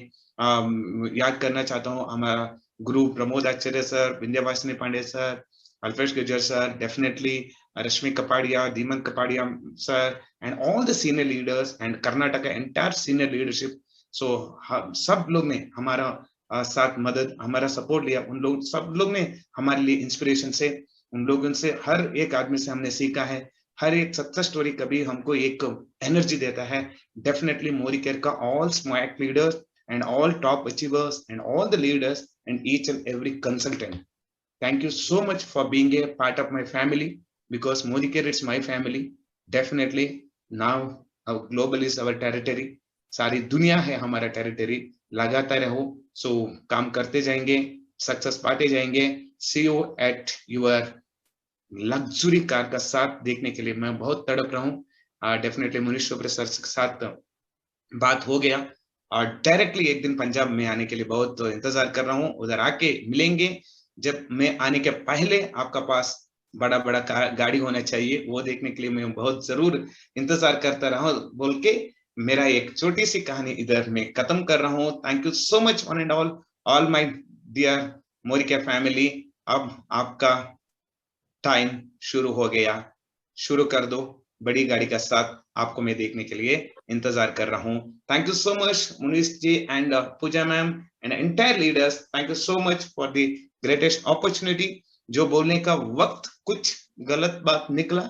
याद करना चाहता हूँ हमारा गुरु Pramod Acharya sir, Vindhyavasini Pandey sir, Alpesh Gurjar sir, definitely Rashmi Kapadia, Diman Kapadia sir, and all the senior leaders and Karnataka entire senior leadership. So सब लोग ने हमारा साथ मदद, हमारा सपोर्ट लिया। उन लोग सब लोग ने हमारे लिए इंस्पिरेशन से, उन लोगों से, हर एक आदमी से हमने सीखा है। हर एक सक्सेस स्टोरी कभी हमको एक एनर्जी देता है। डेफिनेटली मोदी केयर का all smart leaders and all top achievers and all the leaders and each and every consultant, thank you so much for being a part of my family, because Modi Care is my family. Definitely now our global is our territory, सारी दुनिया है हमारा territory. लगातार रहो, सो काम करते जाएंगे, success पाते जाएंगे। see you at your luxury car का साथ देखने के लिए मैं बहुत तड़प रहा हूँ। डेफिनेटली मनीष चोपड़ा सर के साथ बात हो गया, और डायरेक्टली एक दिन पंजाब में आने के लिए बहुत इंतजार कर रहा हूँ। उधर आके मिलेंगे। जब मैं आने के पहले आपका पास बड़ा बड़ा गाड़ी होना चाहिए, वो देखने के लिए मैं बहुत जरूर इंतजार करता रहा बोल के मेरा एक छोटी सी कहानी इधर मैं खत्म कर रहा हूँ। Thank you so much one and all my dear मोरिका फैमिली। अब आपका टाइम शुरू हो गया, शुरू कर दो। बड़ी गाड़ी का साथ आपको मैं देखने के लिए इंतजार कर रहा हूँ। Thank you so much Munish ji and Pooja ma'am and entire leaders. Thank you so much for the greatest opportunity. जो बोलने का वक्त कुछ गलत बात निकला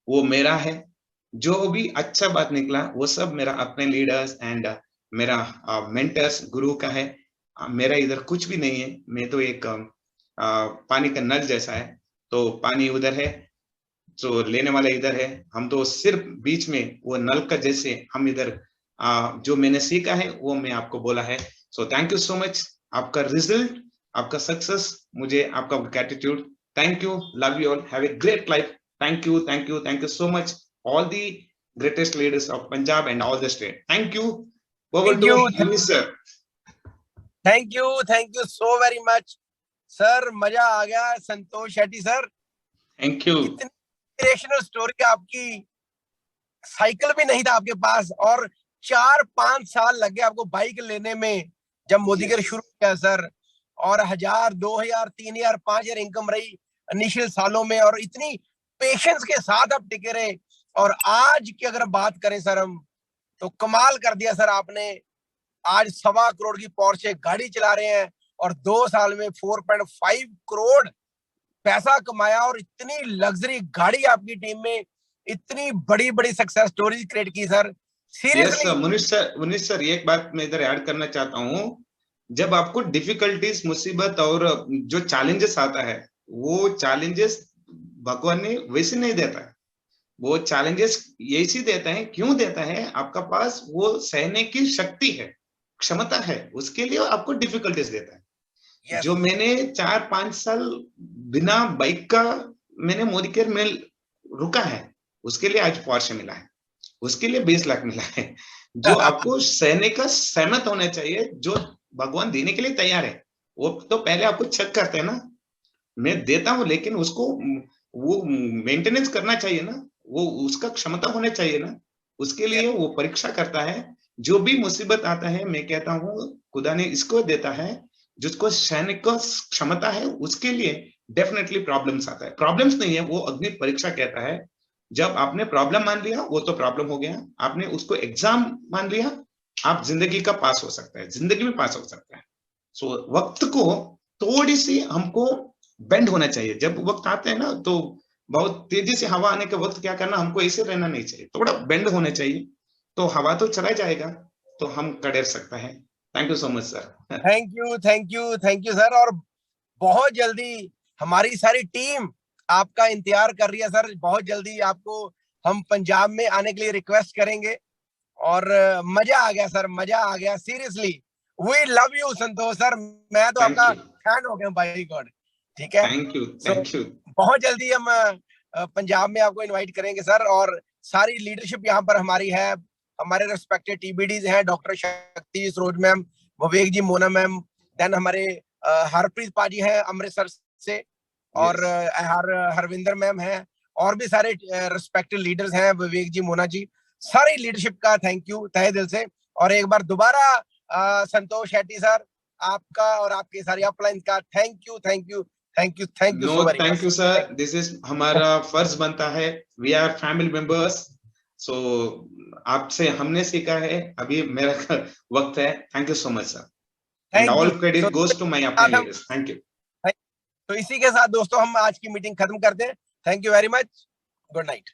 वो मेरा है, जो भी अच्छा बात निकला वो सब मेरा अपने लीडर्स एंड मेरा मेंटर्स गुरु का है। मेरा इधर कुछ भी नहीं है। मैं तो एक पानी का नल जैसा है, तो पानी उधर है तो लेने वाला इधर है। हम तो सिर्फ बीच में वो नल का जैसे हम इधर जो मैंने सीखा है वो मैं आपको बोला है। So thank you so much. आपका रिजल्ट, आपका सक्सेस, मुझे आपका gratitude. Thank you, love you all, have a great life. Thank you, thank you, thank you so much all the greatest leaders of Punjab and all the state. Thank you. Over to you sir. Thank you so very much sir. मजा आ गया Santosh Shetty sir. Thank you. इतनी inspirational story आपकी, cycle भी नहीं था आपके पास और 4-5 साल लगे आपको बाइक लेने में जब मोदी के शुरू किया सर, और 1000, 2000, 3000, 5000 इनकम रही इनिशियल सालों में, और इतनी पेशेंस के साथ आप टिके रहे। और आज की अगर बात करें सर हम, तो कमाल कर दिया सर आपने। आज 1.25 करोड़ की पोर्शे गाड़ी चला रहे हैं और 2 साल में 4.5 करोड़ पैसा कमाया, और इतनी लग्जरी गाड़ी आपकी टीम में, इतनी बड़ी बड़ी सक्सेस स्टोरीज क्रिएट की सर। सीरियसली मुनीष सर एक बात मैं इधर ऐड करना चाहता हूँ। जब आपको डिफिकल्टीज, मुसीबत और जो चैलेंजेस आता है, वो चैलेंजेस भगवान ने वैसे नहीं देता है। वो चैलेंजेस ऐसी देता है, क्यों देता है? आपका पास वो सहने की शक्ति है, क्षमता है, उसके लिए आपको डिफिकल्टीज देता है। yes. जो मैंने 4-5 साल बिना बाइक का मैंने मोदी केयर में रुका है, उसके लिए आज पोर्शे मिला है, उसके लिए 20 लाख मिला है। जो आपको सहने का सहमत होना चाहिए, जो भगवान देने के लिए तैयार है। वो तो पहले आपको चेक करते हैं ना, मैं देता हूं लेकिन उसको वो मेंटेनेंस करना चाहिए ना, वो उसका क्षमता होना चाहिए ना, उसके लिए वो परीक्षा करता है। जो भी मुसीबत आता है, मैं कहता हूँ खुदा ने इसको देता है, जिसको सहने का क्षमता है, उसके लिए डेफिनेटली प्रॉब्लम्स आता है। प्रॉब्लम्स नहीं है, वो अग्नि परीक्षा कहता है। जब आपने प्रॉब्लम मान लिया, वो तो प्रॉब्लम हो गया, आपने उसको एग्जाम मान लिया, आप जिंदगी का पास हो सकता है, जिंदगी में पास हो सकता है। सो वक्त को थोड़ी सी हमको बेंड होना चाहिए। जब वक्त आते हैं ना, तो बहुत तेजी से हवा आने के वक्त क्या करना, हमको ऐसे रहना नहीं चाहिए, थोड़ा बेंड होना चाहिए। तो हवा तो चला जाएगा, तो हम कड़ेर सकता है। Thank you so much sir. Thank you sir. और बहुत जल्दी हमारी सारी टीम आपका इंतजार कर रही है सर। बहुत जल्दी आपको हम पंजाब में आने के लिए रिक्वेस्ट करेंगे। और मजा आ गया सर, मजा आ गया। Seriously we love you Santosh sir. मैं तो आपका फैन हो गया, बाय गॉड। ठीक है, थैंक यू। बहुत जल्दी हम पंजाब में आपको इनवाइट करेंगे सर। और सारी लीडरशिप यहाँ पर हमारी है, हमारे रिस्पेक्टेड टीबीडीज हैं, डॉक्टर शक्ति सरोज मैम, विवेक जी, मोना मैम, देन हमारे हरप्रीत पाजी हैं अमृतसर से, और हरविंदर मैम हैं, और भी सारे रिस्पेक्टेड लीडर्स हैं, विवेक जी, मोना जी, सारी लीडरशिप का थैंक यू तहे दिल से। और एक बार दोबारा संतोष शेट्टी सर, आपका और आपके सारी अपलाइन का thank you so very much. Thank you sir, this is हमारा फर्ज बनता है। We are family members. So आपसे हमने सीखा है, अभी मेरा वक्त है। Thank you so much sir, and all credit goes to my अपने लीडर्स। Thank you. तो इसी के साथ दोस्तों हम आज की मीटिंग खत्म करते हैं। Thank you very much, good night.